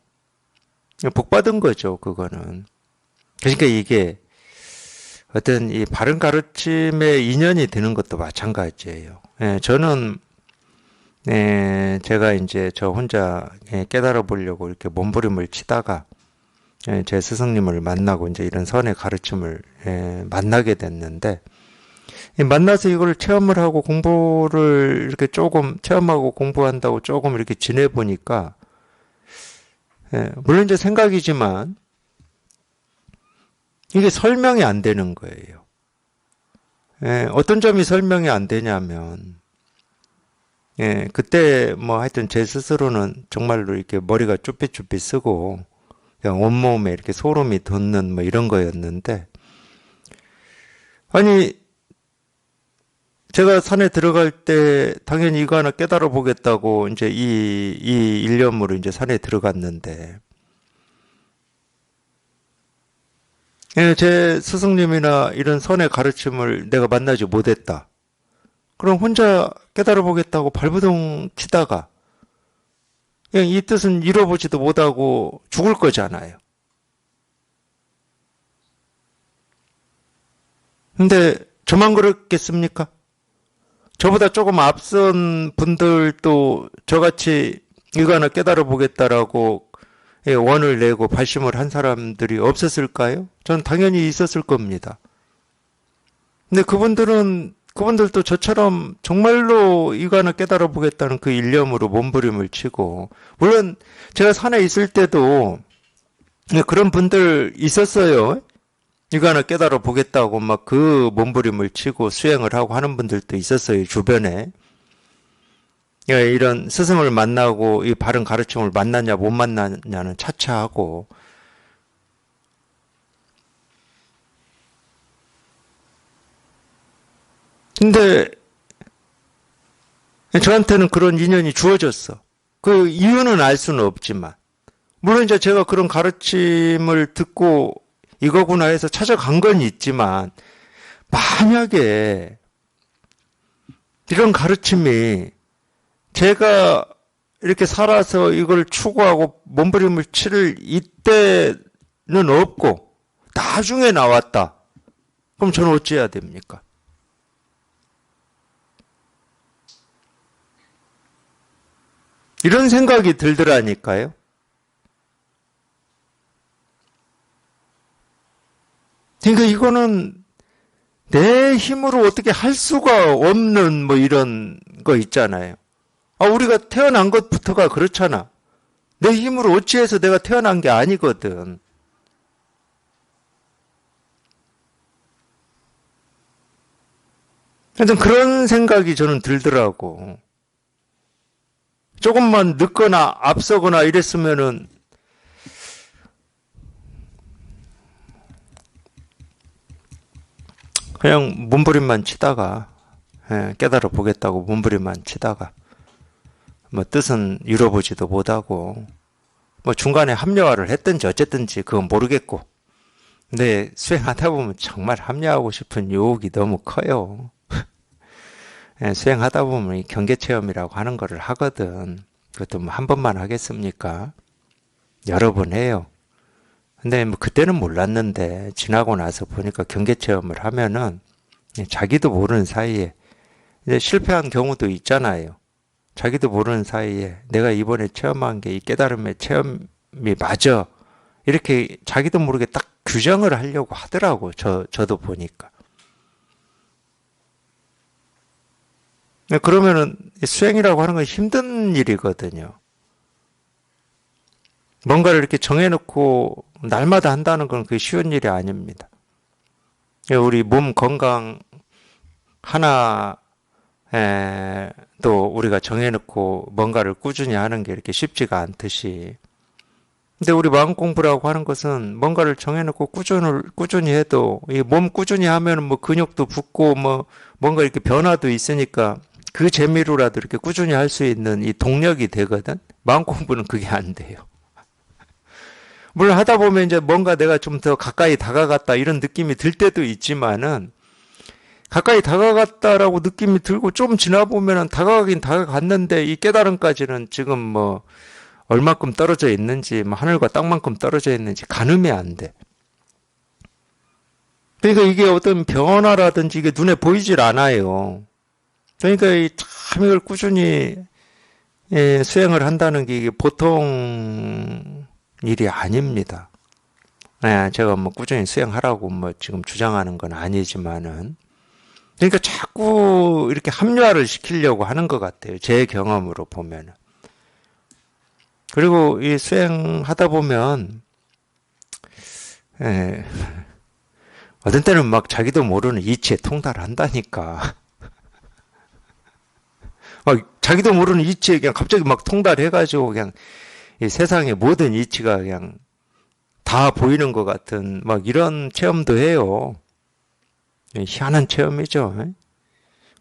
복받은 거죠, 그거는. 그러니까 이게 어떤 이 바른 가르침에 인연이 되는 것도 마찬가지예요. 저는 제가 이제 저 혼자 깨달아 보려고 이렇게 몸부림을 치다가 제 스승님을 만나고 이제 이런 선의 가르침을 만나게 됐는데 만나서 이걸 체험을 하고 공부를 이렇게 조금 체험하고 공부한다고 조금 이렇게 지내보니까 물론 이제 생각이지만 이게 설명이 안 되는 거예요. 어떤 점이 설명이 안 되냐면 그때 뭐 하여튼 제 스스로는 정말로 이렇게 머리가 쭈삣쭈삣 쓰고 그냥 온몸에 이렇게 소름이 돋는 뭐 이런 거였는데 아니 제가 산에 들어갈 때 당연히 이거 하나 깨달아 보겠다고 이제 이 일념으로 이제 산에 들어갔는데 제 스승님이나 이런 선의 가르침을 내가 만나지 못했다. 그럼 혼자 깨달아 보겠다고 발버둥 치다가 그냥 이 뜻은 이뤄보지도 못하고 죽을 거잖아요. 근데 저만 그렇겠습니까? 저보다 조금 앞선 분들도 저같이 이거 하나 깨달아 보겠다라고 원을 내고 발심을 한 사람들이 없었을까요? 전 당연히 있었을 겁니다. 근데 그분들도 저처럼 정말로 이거 하나 깨달아 보겠다는 그 일념으로 몸부림을 치고, 물론 제가 산에 있을 때도 그런 분들 있었어요. 이거 하나 깨달아 보겠다고 막 그 몸부림을 치고 수행을 하고 하는 분들도 있었어요, 주변에. 이런 스승을 만나고 이 바른 가르침을 만나냐 못 만나냐는 차차하고. 근데 저한테는 그런 인연이 주어졌어. 그 이유는 알 수는 없지만 물론 이제 제가 그런 가르침을 듣고 이거구나 해서 찾아간 건 있지만, 만약에 이런 가르침이 제가 이렇게 살아서 이걸 추구하고 몸부림을 칠 이때는 없고 나중에 나왔다. 그럼 저는 어찌해야 됩니까? 이런 생각이 들더라니까요. 그러니까 이거는 내 힘으로 어떻게 할 수가 없는 뭐 이런 거 있잖아요. 우리가 태어난 것부터가 그렇잖아. 내 힘으로 어찌해서 내가 태어난 게 아니거든. 하여튼 그런 생각이 저는 들더라고. 조금만 늦거나 앞서거나 이랬으면은 그냥 몸부림만 치다가 깨달아 보겠다고 몸부림만 치다가 뭐 뜻은 이뤄보지도 못하고 뭐 중간에 합리화를 했든지 어쨌든지 그건 모르겠고 근데 수행하다 보면 정말 합리화하고 싶은 유혹이 너무 커요. 수행하다 보면 이 경계체험이라고 하는 거를 하거든. 그것도 뭐 한 번만 하겠습니까? 여러 번 해요. 근데 뭐 그때는 몰랐는데 지나고 나서 보니까 경계체험을 하면은 자기도 모르는 사이에 이제 실패한 경우도 있잖아요. 자기도 모르는 사이에 내가 이번에 체험한 게 이 깨달음의 체험이 맞아. 이렇게 자기도 모르게 딱 규정을 하려고 하더라고. 저도 보니까. 그러면은 수행이라고 하는 건 힘든 일이거든요. 뭔가를 이렇게 정해놓고 날마다 한다는 건 그게 쉬운 일이 아닙니다. 우리 몸 건강 하나도 우리가 정해놓고 뭔가를 꾸준히 하는 게 이렇게 쉽지가 않듯이. 근데 우리 마음 공부라고 하는 것은 뭔가를 정해놓고 꾸준히 해도 이 몸 꾸준히 하면 뭐 근육도 붙고 뭐 뭔가 이렇게 변화도 있으니까 그 재미로라도 이렇게 꾸준히 할 수 있는 이 동력이 되거든. 마음 공부는 그게 안 돼요. 물론 하다 보면 이제 뭔가 내가 좀 더 가까이 다가갔다 이런 느낌이 들 때도 있지만은 가까이 다가갔다라고 느낌이 들고 좀 지나 보면은 다가가긴 다가갔는데 이 깨달음까지는 지금 뭐 얼마큼 떨어져 있는지 뭐 하늘과 땅만큼 떨어져 있는지 가늠이 안 돼. 그러니까 이게 어떤 변화라든지 이게 눈에 보이질 않아요. 그러니까 참 이걸 꾸준히 수행을 한다는 게 이게 보통 일이 아닙니다. 제가 뭐 꾸준히 수행하라고 뭐 지금 주장하는 건 아니지만은 그러니까 자꾸 이렇게 합리화를 시키려고 하는 것 같아요. 제 경험으로 보면은. 그리고 이 수행하다 보면 어떤 때는 막 자기도 모르는 이치에 통달한다니까. 막 자기도 모르는 이치에 그냥 갑자기 막 통달해가지고 그냥 이 세상의 모든 이치가 그냥 다 보이는 것 같은 막 이런 체험도 해요. 희한한 체험이죠.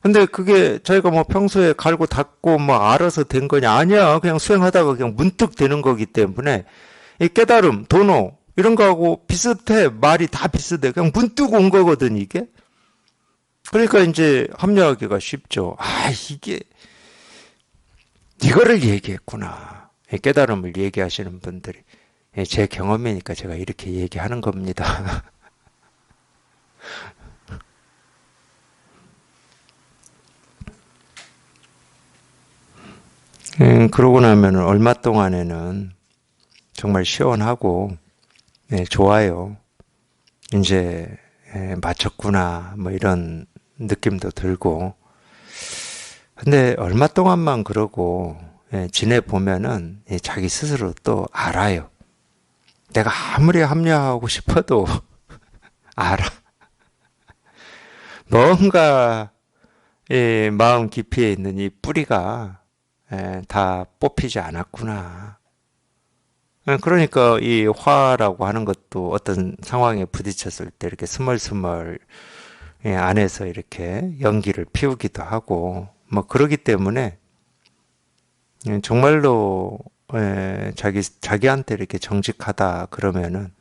근데 그게 저희가 뭐 평소에 갈고 닦고 뭐 알아서 된 거냐? 아니야. 그냥 수행하다가 그냥 문득 되는 거기 때문에 이 깨달음, 도노 이런 거하고 비슷해. 말이 다 비슷해. 그냥 문득 온 거거든 이게. 그러니까 이제 합리화하기가 쉽죠. 이게 이거를 얘기했구나. 깨달음을 얘기하시는 분들이 제 경험이니까 제가 이렇게 얘기하는 겁니다. 그러고 나면 얼마 동안에는 정말 시원하고 좋아요. 이제 마쳤구나 뭐 이런 느낌도 들고 근데 얼마 동안만 그러고 지내보면은 자기 스스로 또 알아요. 내가 아무리 합리화하고 싶어도 알아. 뭔가 마음 깊이에 있는 이 뿌리가 다 뽑히지 않았구나. 그러니까 이 화라고 하는 것도 어떤 상황에 부딪혔을 때 이렇게 스멀스멀 안에서 이렇게 연기를 피우기도 하고 뭐 그러기 때문에 정말로 자기한테 이렇게 정직하다 그러면은,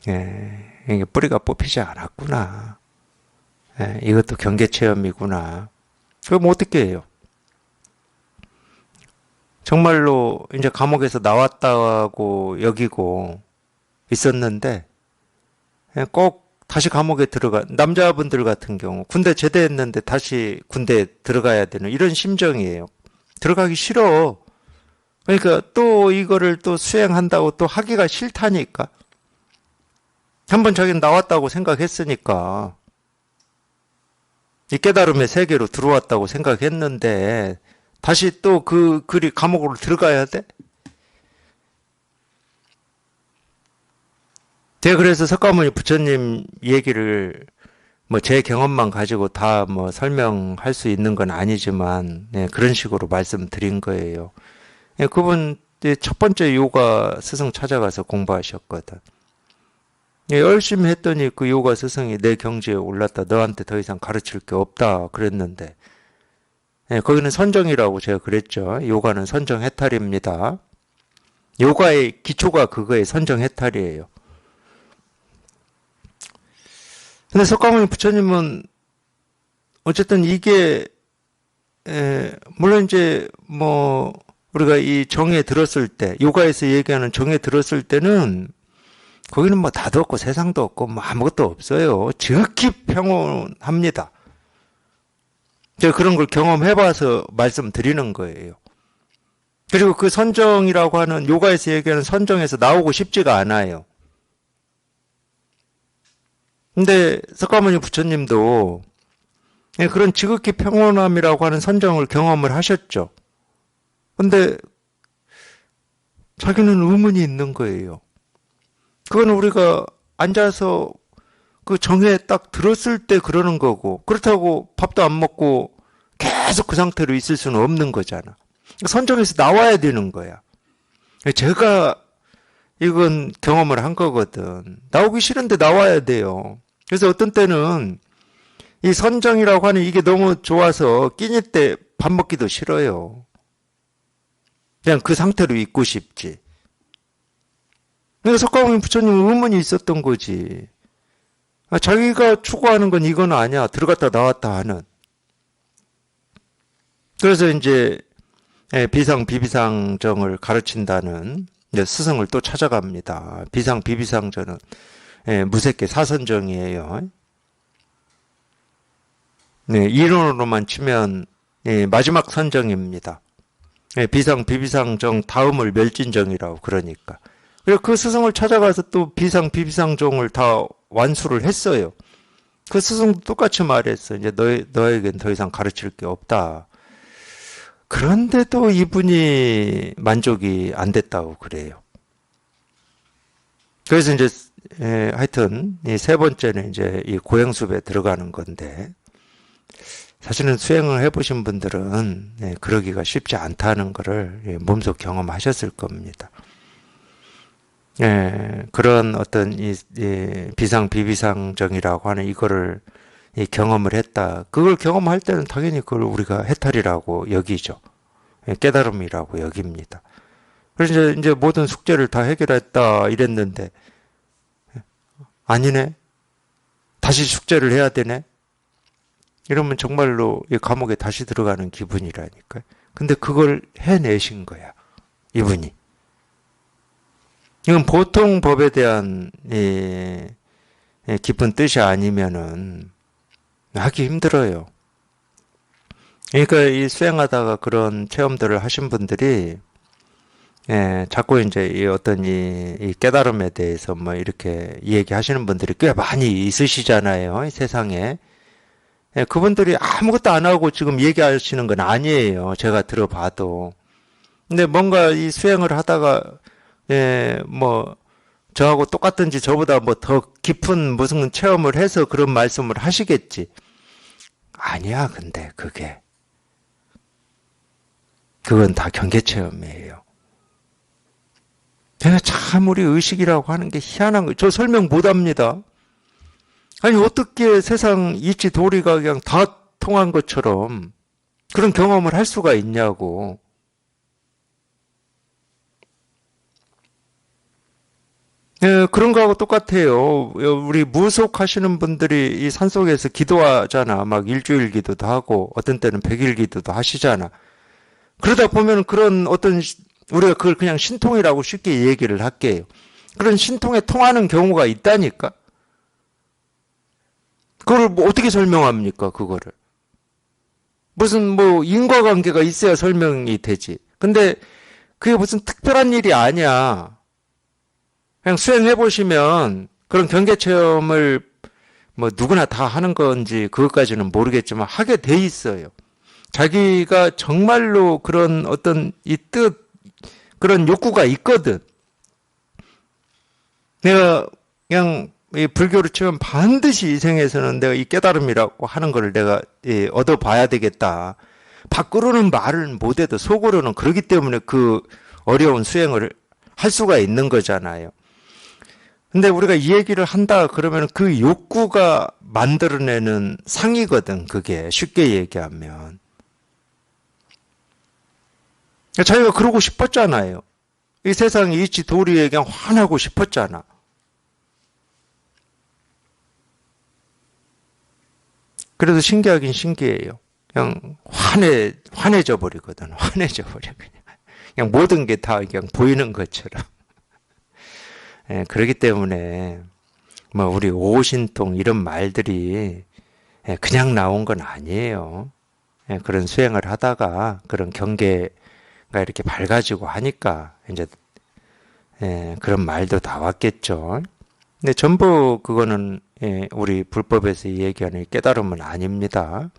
이게 뿌리가 뽑히지 않았구나. 이것도 경계 체험이구나. 그럼 어떻게 해요? 정말로 이제 감옥에서 나왔다고 여기고 있었는데, 꼭 다시 감옥에 남자분들 같은 경우, 군대 제대했는데 다시 군대에 들어가야 되는 이런 심정이에요. 들어가기 싫어. 그러니까 또 이거를 또 수행한다고 또 하기가 싫다니까. 한번 자기는 나왔다고 생각했으니까. 이 깨달음의 세계로 들어왔다고 생각했는데, 다시 또 그리 감옥으로 들어가야 돼? 제가 그래서 석가모니 부처님 얘기를 뭐 제 경험만 가지고 다 뭐 설명할 수 있는 건 아니지만, 그런 식으로 말씀드린 거예요. 그분 첫 번째 요가 스승 찾아가서 공부하셨거든. 열심히 했더니 그 요가 스승이 내 경지에 올랐다. 너한테 더 이상 가르칠 게 없다. 그랬는데, 거기는 선정이라고 제가 그랬죠. 요가는 선정 해탈입니다. 요가의 기초가 그거의 선정 해탈이에요. 근데 석가모니 부처님은 어쨌든 이게 물론 이제 뭐 우리가 이 정에 들었을 때, 요가에서 얘기하는 정에 들었을 때는 거기는 뭐 다도 없고 세상도 없고 뭐 아무것도 없어요. 지극히 평온합니다. 제가 그런 걸 경험해봐서 말씀드리는 거예요. 그리고 그 선정이라고 하는, 요가에서 얘기하는 선정에서 나오고 싶지가 않아요. 근데 석가모니 부처님도 그런 지극히 평온함이라고 하는 선정을 경험을 하셨죠. 근데 자기는 의문이 있는 거예요. 그건 우리가 앉아서 그 정에 딱 들었을 때 그러는 거고, 그렇다고 밥도 안 먹고 계속 그 상태로 있을 수는 없는 거잖아. 선정에서 나와야 되는 거야. 제가 이건 경험을 한 거거든. 나오기 싫은데 나와야 돼요. 그래서 어떤 때는 이 선정이라고 하는 이게 너무 좋아서 끼니 때 밥 먹기도 싫어요. 그냥 그 상태로 있고 싶지. 그러니까 석가모니 부처님은 의문이 있었던 거지. 자기가 추구하는 건 이건 아니야. 들어갔다 나왔다 하는. 그래서 이제 비상 비비상정을 가르친다는 스승을 또 찾아갑니다. 비상 비비상정은 무색계 사선정이에요. 이론으로만 치면 마지막 선정입니다. 비상 비비상정 다음을 멸진정이라고 그러니까. 그리고 그 스승을 찾아가서 또 비상 비비상정을 다 완수를 했어요. 그 스승도 똑같이 말했어. 이제 너에겐 더 이상 가르칠 게 없다. 그런데도 이분이 만족이 안 됐다고 그래요. 그래서 이제 하여튼 이 세 번째는 이제 이 고행숲에 들어가는 건데, 사실은 수행을 해보신 분들은 그러기가 쉽지 않다는 것을 몸소 경험하셨을 겁니다. 그런 어떤 이 비상 비비상정이라고 하는 이거를 경험을 했다. 그걸 경험할 때는 당연히 그걸 우리가 해탈이라고 여기죠. 깨달음이라고 여깁니다. 그래서 이제 모든 숙제를 다 해결했다 이랬는데, 아니네? 다시 숙제를 해야 되네? 이러면 정말로 이 감옥에 다시 들어가는 기분이라니까요. 근데 그걸 해내신 거야, 이분이. 이건 보통 법에 대한 깊은 뜻이 아니면은 하기 힘들어요. 그러니까 이 수행하다가 그런 체험들을 하신 분들이 자꾸 이제 이 어떤 이 깨달음에 대해서 뭐 이렇게 얘기하시는 분들이 꽤 많이 있으시잖아요, 이 세상에. 그분들이 아무것도 안 하고 지금 얘기하시는 건 아니에요, 제가 들어봐도. 근데 뭔가 이 수행을 하다가 뭐 저하고 똑같은지 저보다 뭐 더 깊은 무슨 체험을 해서 그런 말씀을 하시겠지. 아니야, 근데 그건 다 경계 체험이에요. 내가 참 우리 의식이라고 하는 게 희한한 거예요. 저 설명 못 합니다. 아니 어떻게 세상 이치 도리가 그냥 다 통한 것처럼 그런 경험을 할 수가 있냐고. 예, 그런 거하고 똑같아요. 우리 무속하시는 분들이 이 산속에서 기도하잖아. 막 일주일 기도도 하고, 어떤 때는 100일 기도도 하시잖아. 그러다 보면 그런 우리가 그걸 그냥 신통이라고 쉽게 얘기를 할게요. 그런 신통에 통하는 경우가 있다니까? 그걸 뭐 어떻게 설명합니까, 그거를? 무슨 뭐 인과관계가 있어야 설명이 되지. 근데 그게 무슨 특별한 일이 아니야. 그냥 수행해 보시면 그런 경계 체험을 뭐 누구나 다 하는 건지 그것까지는 모르겠지만 하게 돼 있어요. 자기가 정말로 그런 어떤 이 그런 욕구가 있거든. 내가 그냥 이 불교로 치면 반드시 이 생에서는 내가 이 깨달음이라고 하는 거를 내가 얻어봐야 되겠다. 밖으로는 말을 못해도 속으로는 그러기 때문에 그 어려운 수행을 할 수가 있는 거잖아요. 근데 우리가 이 얘기를 한다 그러면 그 욕구가 만들어내는 상이거든, 그게. 쉽게 얘기하면. 자기가 그러고 싶었잖아요. 이 세상에 이치 도리에 그냥 화나고 싶었잖아. 그래도 신기하긴 신기해요. 그냥 환해져 버리거든. 환해져 버려, 그냥. 그냥 모든 게 다 그냥 보이는 것처럼. 예, 그렇기 때문에, 뭐, 우리 오신통 이런 말들이 그냥 나온 건 아니에요. 예, 그런 수행을 하다가 그런 경계가 이렇게 밝아지고 하니까 이제 그런 말도 나왔겠죠. 근데 전부 그거는 우리 불법에서 얘기하는 깨달음은 아닙니다.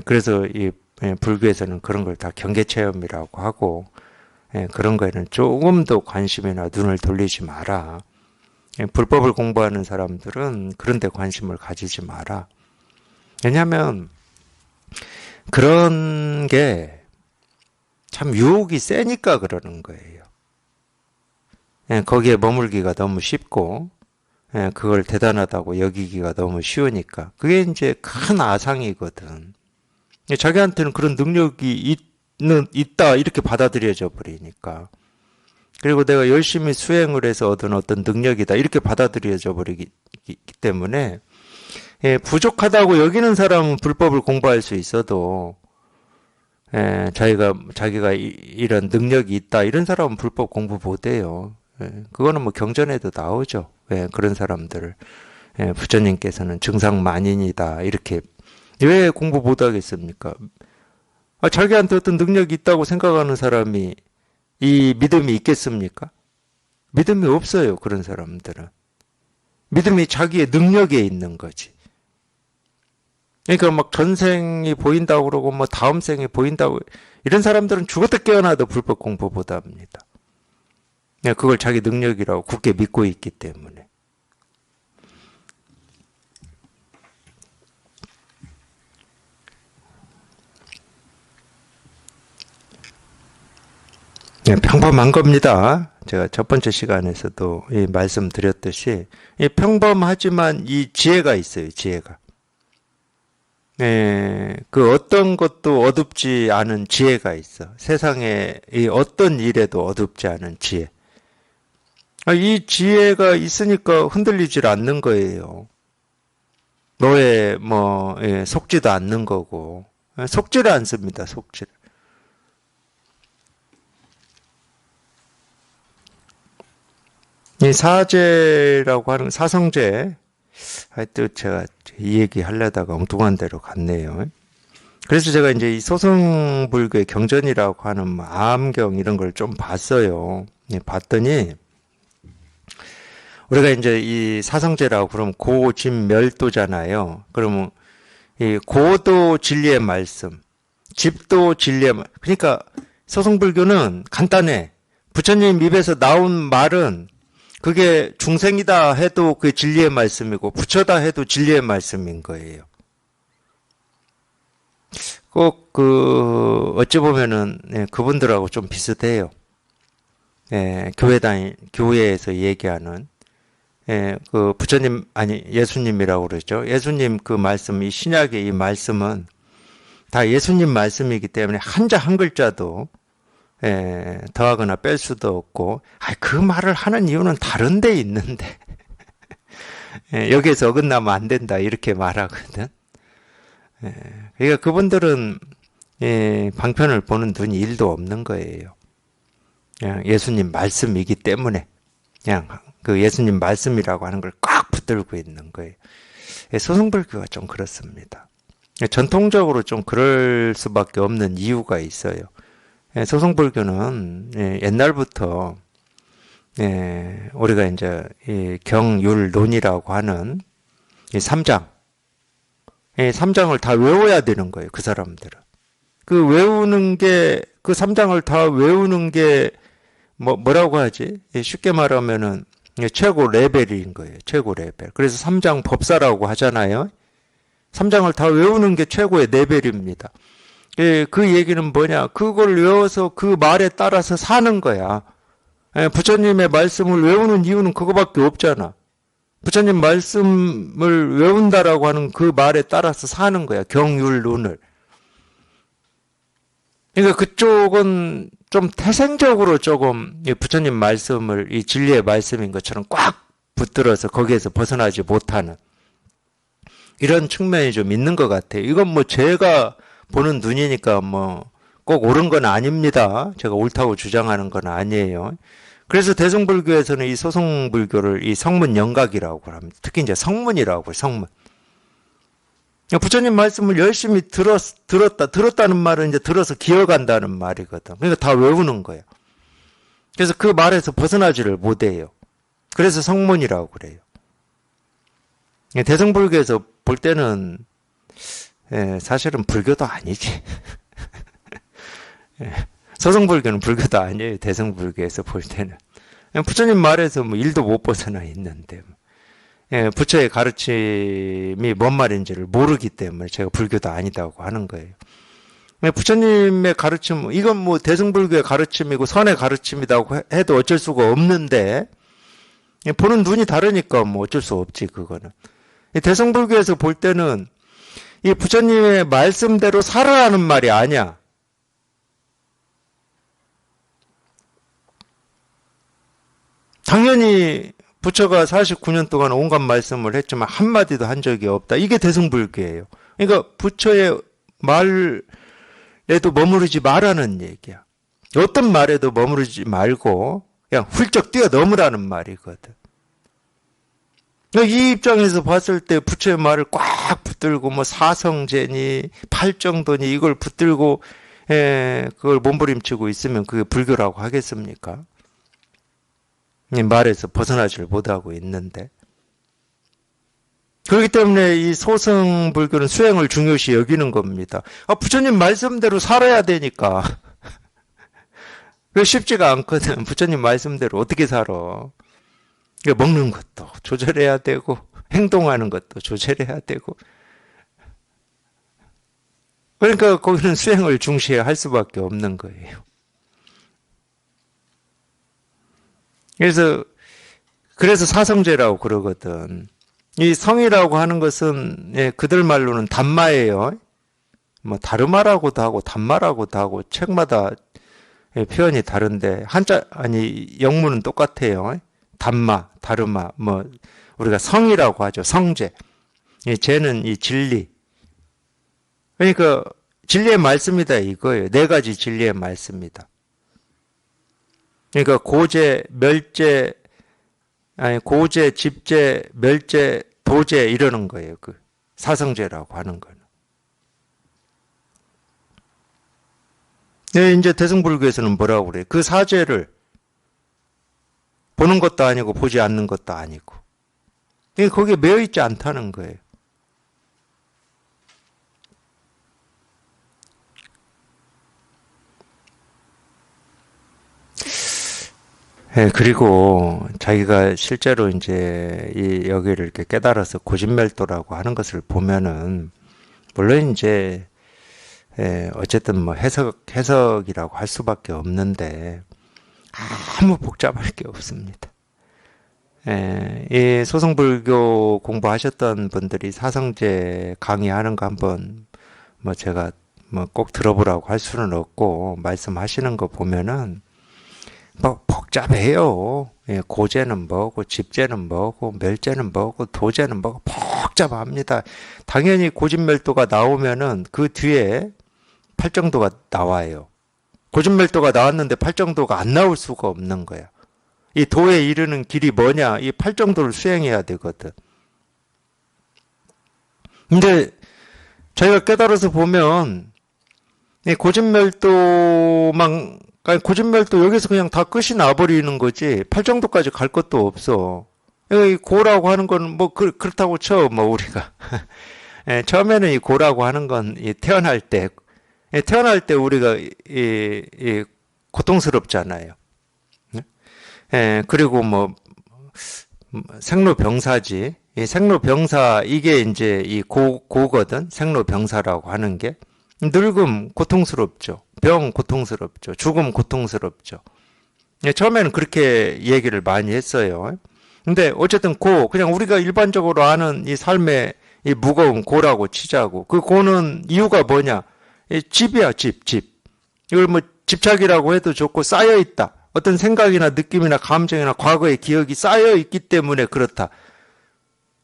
그래서 이 불교에서는 그런 걸 다 경계 체험이라고 하고 그런 거에는 조금도 관심이나 눈을 돌리지 마라. 불법을 공부하는 사람들은 그런 데 관심을 가지지 마라. 왜냐하면 그런 게 참 유혹이 세니까 그러는 거예요. 거기에 머물기가 너무 쉽고 그걸 대단하다고 여기기가 너무 쉬우니까 그게 이제 큰 아상이거든. 자기한테는 그런 능력이 있다 이렇게 받아들여져 버리니까. 그리고 내가 열심히 수행을 해서 얻은 어떤 능력이다 이렇게 받아들여져 버리기 때문에 부족하다고 여기는 사람은 불법을 공부할 수 있어도 자기가 이런 능력이 있다 이런 사람은 불법 공부 못해요. 그거는 뭐 경전에도 나오죠. 그런 사람들을 부처님께서는 증상만인이다 이렇게 왜 공부 못하겠습니까? 자기한테 어떤 능력이 있다고 생각하는 사람이 이 믿음이 있겠습니까? 믿음이 없어요. 그런 사람들은. 믿음이 자기의 능력에 있는 거지. 그러니까 막 전생이 보인다고 그러고 뭐 다음 생이 보인다고 이런 사람들은 죽었다 깨어나도 불법 공부 못 합니다. 그걸 자기 능력이라고 굳게 믿고 있기 때문에. 평범한 겁니다. 제가 첫 번째 시간에서도 말씀드렸듯이 평범하지만 이 지혜가 있어요. 지혜가. 그 어떤 것도 어둡지 않은 지혜가 있어. 세상에 이 어떤 일에도 어둡지 않은 지혜. 이 지혜가 있으니까 흔들리질 않는 거예요. 너의 속지도 않는 거고. 속지를 않습니다. 속지를. 이 사제라고 하는 사성제, 하여튼 제가 이 얘기 하려다가 엉뚱한 데로 갔네요. 그래서 제가 이제 이 소승불교의 경전이라고 하는 암경 이런 걸 좀 봤어요. 봤더니 우리가 이제 이 사성제라고 그러면 고집멸도잖아요. 그러면 이 고도 진리의 말씀, 집도 진리의 말씀. 그러니까 소승불교는 간단해. 부처님 입에서 나온 말은 그게 중생이다 해도 그게 진리의 말씀이고 부처다 해도 진리의 말씀인 거예요. 꼭 어찌 보면은 그분들하고 좀 비슷해요. 교회에서 얘기하는 그 부처님 아니 예수님이라고 그러죠. 예수님 그 말씀 이 신약의 이 말씀은 다 예수님 말씀이기 때문에 한자 한 글자도 더하거나 뺄 수도 없고, 그 말을 하는 이유는 다른 데 있는데, 여기에서 어긋나면 안 된다, 이렇게 말하거든. 그러니까 그분들은 방편을 보는 눈이 1도 없는 거예요. 그냥 예수님 말씀이기 때문에, 그냥 그 예수님 말씀이라고 하는 걸 꽉 붙들고 있는 거예요. 소승불교가 좀 그렇습니다. 전통적으로 좀 그럴 수밖에 없는 이유가 있어요. 소승불교는 옛날부터 우리가 이제 경율론이라고 하는 이 3장, 이 3장을 다 외워야 되는 거예요. 그 사람들은. 그 외우는 게, 그 3장을 다 외우는 게 뭐라고 하지? 쉽게 말하면은 최고 레벨인 거예요. 최고 레벨. 그래서 3장 법사라고 하잖아요. 3장을 다 외우는 게 최고의 레벨입니다. 그 얘기는 뭐냐? 그걸 외워서 그 말에 따라서 사는 거야. 부처님의 말씀을 외우는 이유는 그거밖에 없잖아. 부처님 말씀을 외운다라고 하는 그 말에 따라서 사는 거야. 경율론을. 그러니까 그쪽은 좀 태생적으로 조금 부처님 말씀을 이 진리의 말씀인 것처럼 꽉 붙들어서 거기에서 벗어나지 못하는 이런 측면이 좀 있는 것 같아요. 이건 뭐 제가 보는 눈이니까 뭐 꼭 옳은 건 아닙니다. 제가 옳다고 주장하는 건 아니에요. 그래서 대승불교에서는 이 소승불교를 이 성문 영각이라고 합니다. 특히 이제 성문이라고, 성문. 부처님 말씀을 열심히 들었다는 말은 이제 들어서 기억한다는 말이거든. 그러니까 다 외우는 거예요. 그래서 그 말에서 벗어나지를 못해요. 그래서 성문이라고 그래요. 대승불교에서 볼 때는 사실은 불교도 아니지. 소승불교는 불교도 아니에요. 대승불교에서 볼 때는. 부처님 말에서 뭐 1도 못 벗어나 있는데. 부처의 가르침이 뭔 말인지를 모르기 때문에 제가 불교도 아니다고 하는 거예요. 부처님의 가르침, 이건 뭐 대승불교의 가르침이고 선의 가르침이라고 해도 어쩔 수가 없는데, 보는 눈이 다르니까 뭐 어쩔 수 없지, 그거는. 대승불교에서 볼 때는 이 부처님의 말씀대로 살아라는 말이 아니야. 당연히 부처가 49년 동안 온갖 말씀을 했지만 한마디도 한 적이 없다. 이게 대승불교예요. 그러니까 부처의 말에도 머무르지 말라는 얘기야. 어떤 말에도 머무르지 말고 그냥 훌쩍 뛰어넘으라는 말이거든. 이 입장에서 봤을 때 부처의 말을 꽉 붙들고 뭐 사성제니 팔정도니 이걸 붙들고 그걸 몸부림치고 있으면 그게 불교라고 하겠습니까? 말에서 벗어나지를 못하고 있는데. 그렇기 때문에 이 소승불교는 수행을 중요시 여기는 겁니다. 부처님 말씀대로 살아야 되니까. 그게 쉽지가 않거든. 부처님 말씀대로 어떻게 살아. 먹는 것도 조절해야 되고 행동하는 것도 조절해야 되고. 그러니까 거기는 수행을 중시해야 할 수밖에 없는 거예요. 그래서 사성제라고 그러거든. 이 성이라고 하는 것은 그들 말로는 담마예요. 뭐 다르마라고도 하고 담마라고도 하고 책마다 표현이 다른데 영문은 똑같아요. 담마, 다르마, 뭐 우리가 성이라고 하죠. 성제. 제는 이 진리. 그러니까 진리의 말씀이다 이거예요. 4가지 진리의 말씀이다. 그러니까 고제, 집제, 멸제, 도제 이러는 거예요. 그 사성제라고 하는 거는. 이제 대승불교에서는 뭐라고 그래요? 그 사제를 보는 것도 아니고 보지 않는 것도 아니고. 거기에 매여 있지 않다는 거예요. 그리고 자기가 실제로 이제 여기를 이렇게 깨달아서 고진멸도라고 하는 것을 보면은, 물론 이제, 어쨌든 뭐 해석이라고 할 수밖에 없는데, 아무 복잡할 게 없습니다. 이 소승불교 공부하셨던 분들이 사성제 강의하는 거 한번, 뭐 제가 뭐 꼭 들어보라고 할 수는 없고 말씀하시는 거 보면은 뭐 복잡해요. 예, 고제는 뭐고 집제는 뭐고 멸제는 뭐고 도제는 뭐고 복잡합니다. 당연히 고집멸도가 나오면은 그 뒤에 팔정도가 나와요. 고집멸도가 나왔는데 팔정도가 안 나올 수가 없는 거야. 이 도에 이르는 길이 뭐냐? 이 팔정도를 수행해야 되거든. 근데 저희가 깨달아서 보면 이 고집멸도만 고집멸도 여기서 그냥 다 끝이 나버리는 거지 팔정도까지 갈 것도 없어. 이 고라고 하는 건 뭐 그렇다고 쳐 뭐 우리가 예, 처음에는 이 고라고 하는 건 이 태어날 때 우리가 이 고통스럽잖아요. 예, 그리고 뭐 생로병사지. 이 생로병사 이게 이제 이 고거든. 생로병사라고 하는 게 늙음 고통스럽죠. 병 고통스럽죠. 죽음 고통스럽죠. 예, 처음에는 그렇게 얘기를 많이 했어요. 근데 어쨌든 그냥 우리가 일반적으로 아는 이 삶의 이 무거운 고라고 치자고. 그 고는 이유가 뭐냐? 이 집이야, 집. 이걸 뭐 집착이라고 해도 좋고 쌓여 있다. 어떤 생각이나 느낌이나 감정이나 과거의 기억이 쌓여 있기 때문에 그렇다.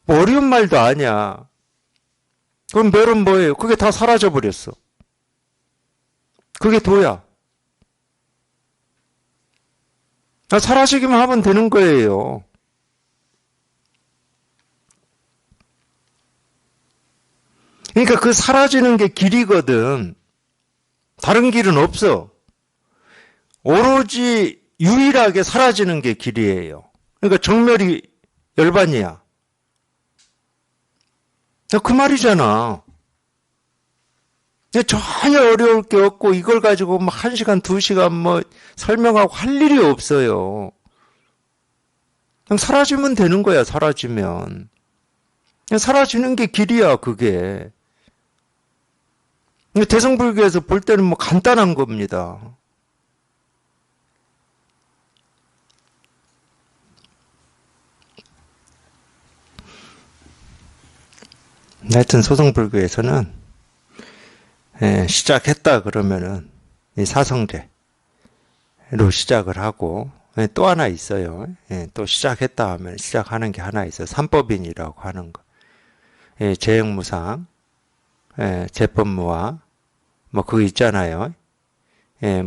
뭐 어려운 말도 아니야. 그럼 멸은 뭐예요? 그게 다 사라져 버렸어. 그게 도야. 사라지기만 하면 되는 거예요. 그러니까 그 사라지는 게 길이거든. 다른 길은 없어. 오로지 유일하게 사라지는 게 길이에요. 그러니까 정멸이 열반이야. 그 말이잖아. 전혀 어려울 게 없고 이걸 가지고 뭐 1시간, 2시간 뭐 설명하고 할 일이 없어요. 그냥 사라지면 되는 거야, 사라지면. 그냥 사라지는 게 길이야, 그게. 대승불교에서 볼 때는 뭐 간단한 겁니다. 하여튼 소승불교에서는 시작했다 그러면은 이 사성제로 시작을 하고 또 하나 있어요. 또 시작했다 하면 시작하는 게 하나 있어요. 삼법인이라고 하는 거. 재행무상, 재법무화, 뭐 그거 있잖아요.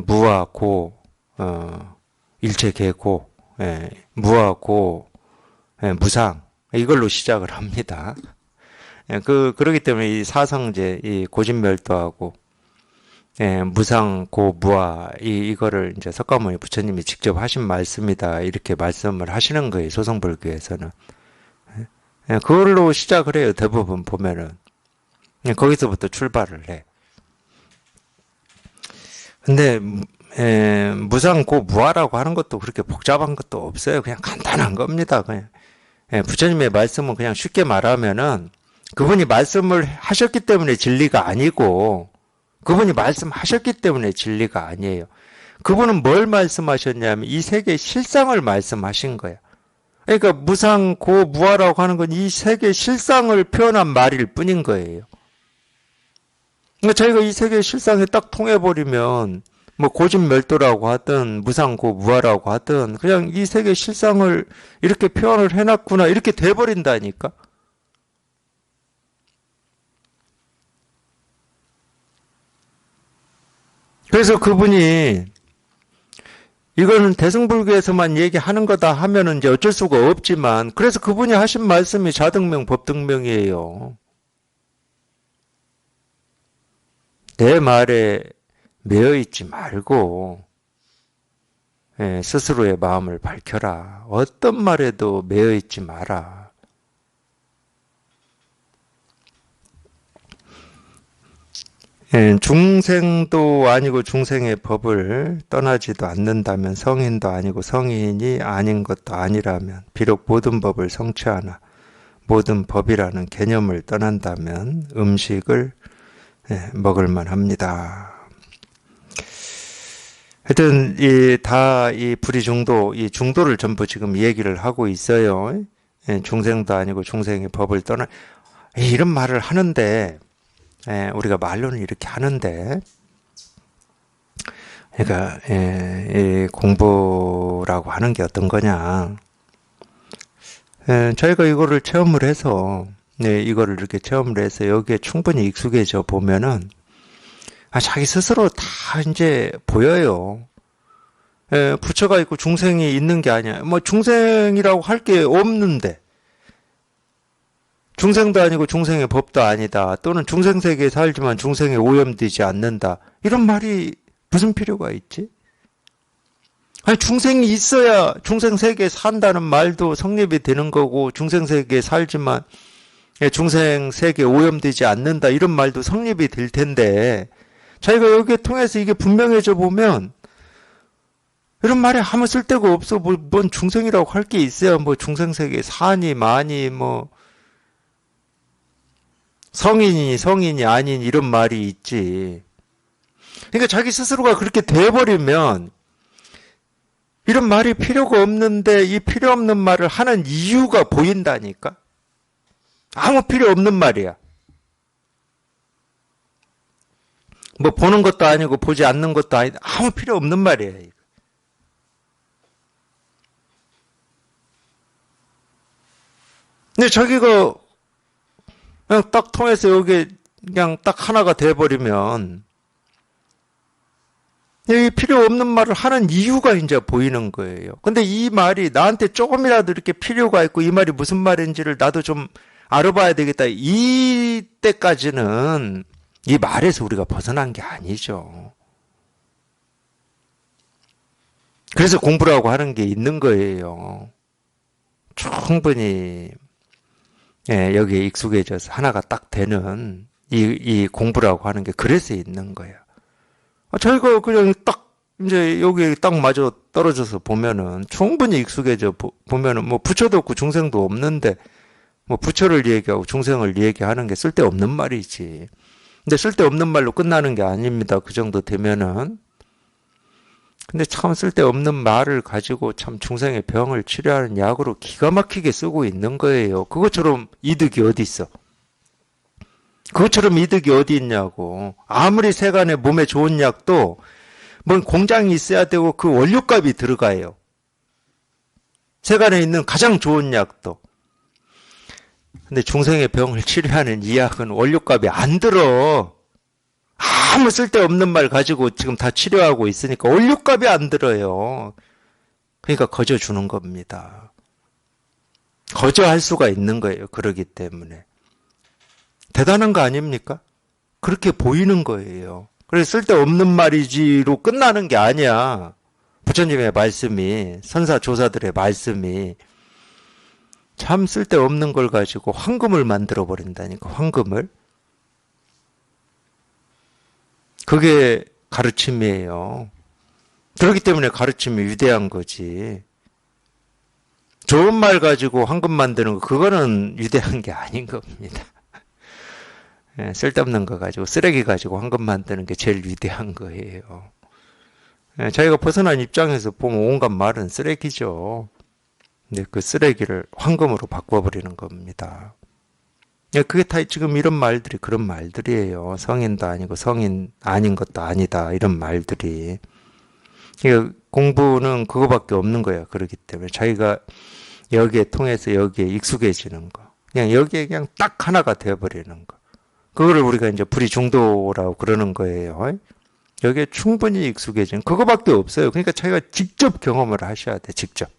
무와 고, 일체계고, 무와 고, 무상 이걸로 시작을 합니다. 그러기 때문에 이 사성제, 이 고진멸도하고, 무상, 고, 무아, 이거를 이제 석가모니 부처님이 직접 하신 말씀이다. 이렇게 말씀을 하시는 거예요. 소승불교에서는. 그걸로 시작을 해요. 대부분 보면은. 거기서부터 출발을 해. 근데, 무상, 고, 무아라고 하는 것도 그렇게 복잡한 것도 없어요. 그냥 간단한 겁니다. 그냥. 부처님의 말씀은 그냥 쉽게 말하면은, 그분이 말씀을 하셨기 때문에 진리가 아니고 그분이 말씀하셨기 때문에 진리가 아니에요. 그분은 뭘 말씀하셨냐면 이 세계의 실상을 말씀하신 거야. 그러니까 무상, 고, 무아라고 하는 건 이 세계의 실상을 표현한 말일 뿐인 거예요. 그러니까 저희가 이 세계의 실상에 딱 통해버리면 뭐 고집멸도라고 하든 무상, 고, 무아라고 하든 그냥 이 세계의 실상을 이렇게 표현을 해놨구나 이렇게 돼버린다니까. 그래서 그분이 이거는 대승불교에서만 얘기하는 거다 하면은 이제 어쩔 수가 없지만 그래서 그분이 하신 말씀이 자등명 법등명이에요. 내 말에 매여 있지 말고 스스로의 마음을 밝혀라. 어떤 말에도 매여 있지 마라. 중생도 아니고 중생의 법을 떠나지도 않는다면 성인도 아니고 성인이 아닌 것도 아니라면 비록 모든 법을 성취하나 모든 법이라는 개념을 떠난다면 음식을 먹을만 합니다. 하여튼 이 불이중도 이 중도를 전부 지금 얘기를 하고 있어요. 중생도 아니고 중생의 법을 떠나 이런 말을 하는데 우리가 말로는 이렇게 하는데, 그러니까 이 공부라고 하는 게 어떤 거냐? 저희가 이거를 체험을 해서, 이거를 이렇게 체험을 해서 여기에 충분히 익숙해져 보면은, 자기 스스로 다 이제 보여요. 부처가 있고 중생이 있는 게 아니야. 뭐 중생이라고 할 게 없는데, 중생도 아니고 중생의 법도 아니다. 또는 중생 세계에 살지만 중생에 오염되지 않는다. 이런 말이 무슨 필요가 있지? 아니, 중생이 있어야 중생 세계에 산다는 말도 성립이 되는 거고, 중생 세계에 살지만 중생 세계에 오염되지 않는다. 이런 말도 성립이 될 텐데, 자기가 여기에 통해서 이게 분명해져 보면, 이런 말에 아무 쓸데가 없어. 뭔 중생이라고 할 게 있어야 뭐 중생 세계에 사니, 마니, 뭐, 성인이 아닌 이런 말이 있지. 그러니까 자기 스스로가 그렇게 돼버리면 이런 말이 필요가 없는데 이 필요 없는 말을 하는 이유가 보인다니까. 아무 필요 없는 말이야. 뭐 보는 것도 아니고 보지 않는 것도 아니다. 아무 필요 없는 말이야. 근데 자기가 그냥 딱 통해서 여기 그냥 딱 하나가 돼버리면 이 필요 없는 말을 하는 이유가 이제 보이는 거예요. 근데 이 말이 나한테 조금이라도 이렇게 필요가 있고 이 말이 무슨 말인지를 나도 좀 알아봐야 되겠다. 이때까지는 이 말에서 우리가 벗어난 게 아니죠. 그래서 공부라고 하는 게 있는 거예요. 충분히 여기에 익숙해져서 하나가 딱 되는 이 공부라고 하는 게 그래서 있는 거예요. 저희가 그냥 딱 이제 여기에 딱 맞아 떨어져서 보면은 충분히 익숙해져 보면은 뭐 부처도 없고 중생도 없는데 뭐 부처를 얘기하고 중생을 얘기하는 게 쓸데없는 말이지. 근데 쓸데없는 말로 끝나는 게 아닙니다. 그 정도 되면은. 근데 참 쓸데없는 말을 가지고 참 중생의 병을 치료하는 약으로 기가 막히게 쓰고 있는 거예요. 그것처럼 이득이 어디 있어? 그것처럼 이득이 어디 있냐고. 아무리 세간에 몸에 좋은 약도 뭔 공장이 있어야 되고 그 원료값이 들어가요. 세간에 있는 가장 좋은 약도. 근데 중생의 병을 치료하는 이 약은 원료값이 안 들어. 아무 쓸데없는 말 가지고 지금 다 치료하고 있으니까 원료값이 안 들어요. 그러니까 거저 주는 겁니다. 거저할 수가 있는 거예요. 그러기 때문에. 대단한 거 아닙니까? 그렇게 보이는 거예요. 그래서 쓸데없는 말이지로 끝나는 게 아니야. 부처님의 말씀이, 선사조사들의 말씀이 참 쓸데없는 걸 가지고 황금을 만들어 버린다니까. 황금을. 그게 가르침이에요. 그렇기 때문에 가르침이 위대한 거지. 좋은 말 가지고 황금 만드는 거, 그거는 위대한 게 아닌 겁니다. 쓸데없는 거 가지고, 쓰레기 가지고 황금 만드는 게 제일 위대한 거예요. 자기가 벗어난 입장에서 보면 온갖 말은 쓰레기죠. 근데 그 쓰레기를 황금으로 바꿔버리는 겁니다. 그게 다 지금 이런 말들이 그런 말들이에요. 성인도 아니고 성인 아닌 것도 아니다. 이런 말들이. 공부는 그거밖에 없는 거야. 그렇기 때문에 자기가 여기에 통해서 여기에 익숙해지는 거. 그냥 여기에 그냥 딱 하나가 되어버리는 거. 그거를 우리가 이제 불이중도라고 그러는 거예요. 여기에 충분히 익숙해지는 그거밖에 없어요. 그러니까 자기가 직접 경험을 하셔야 돼. 직접.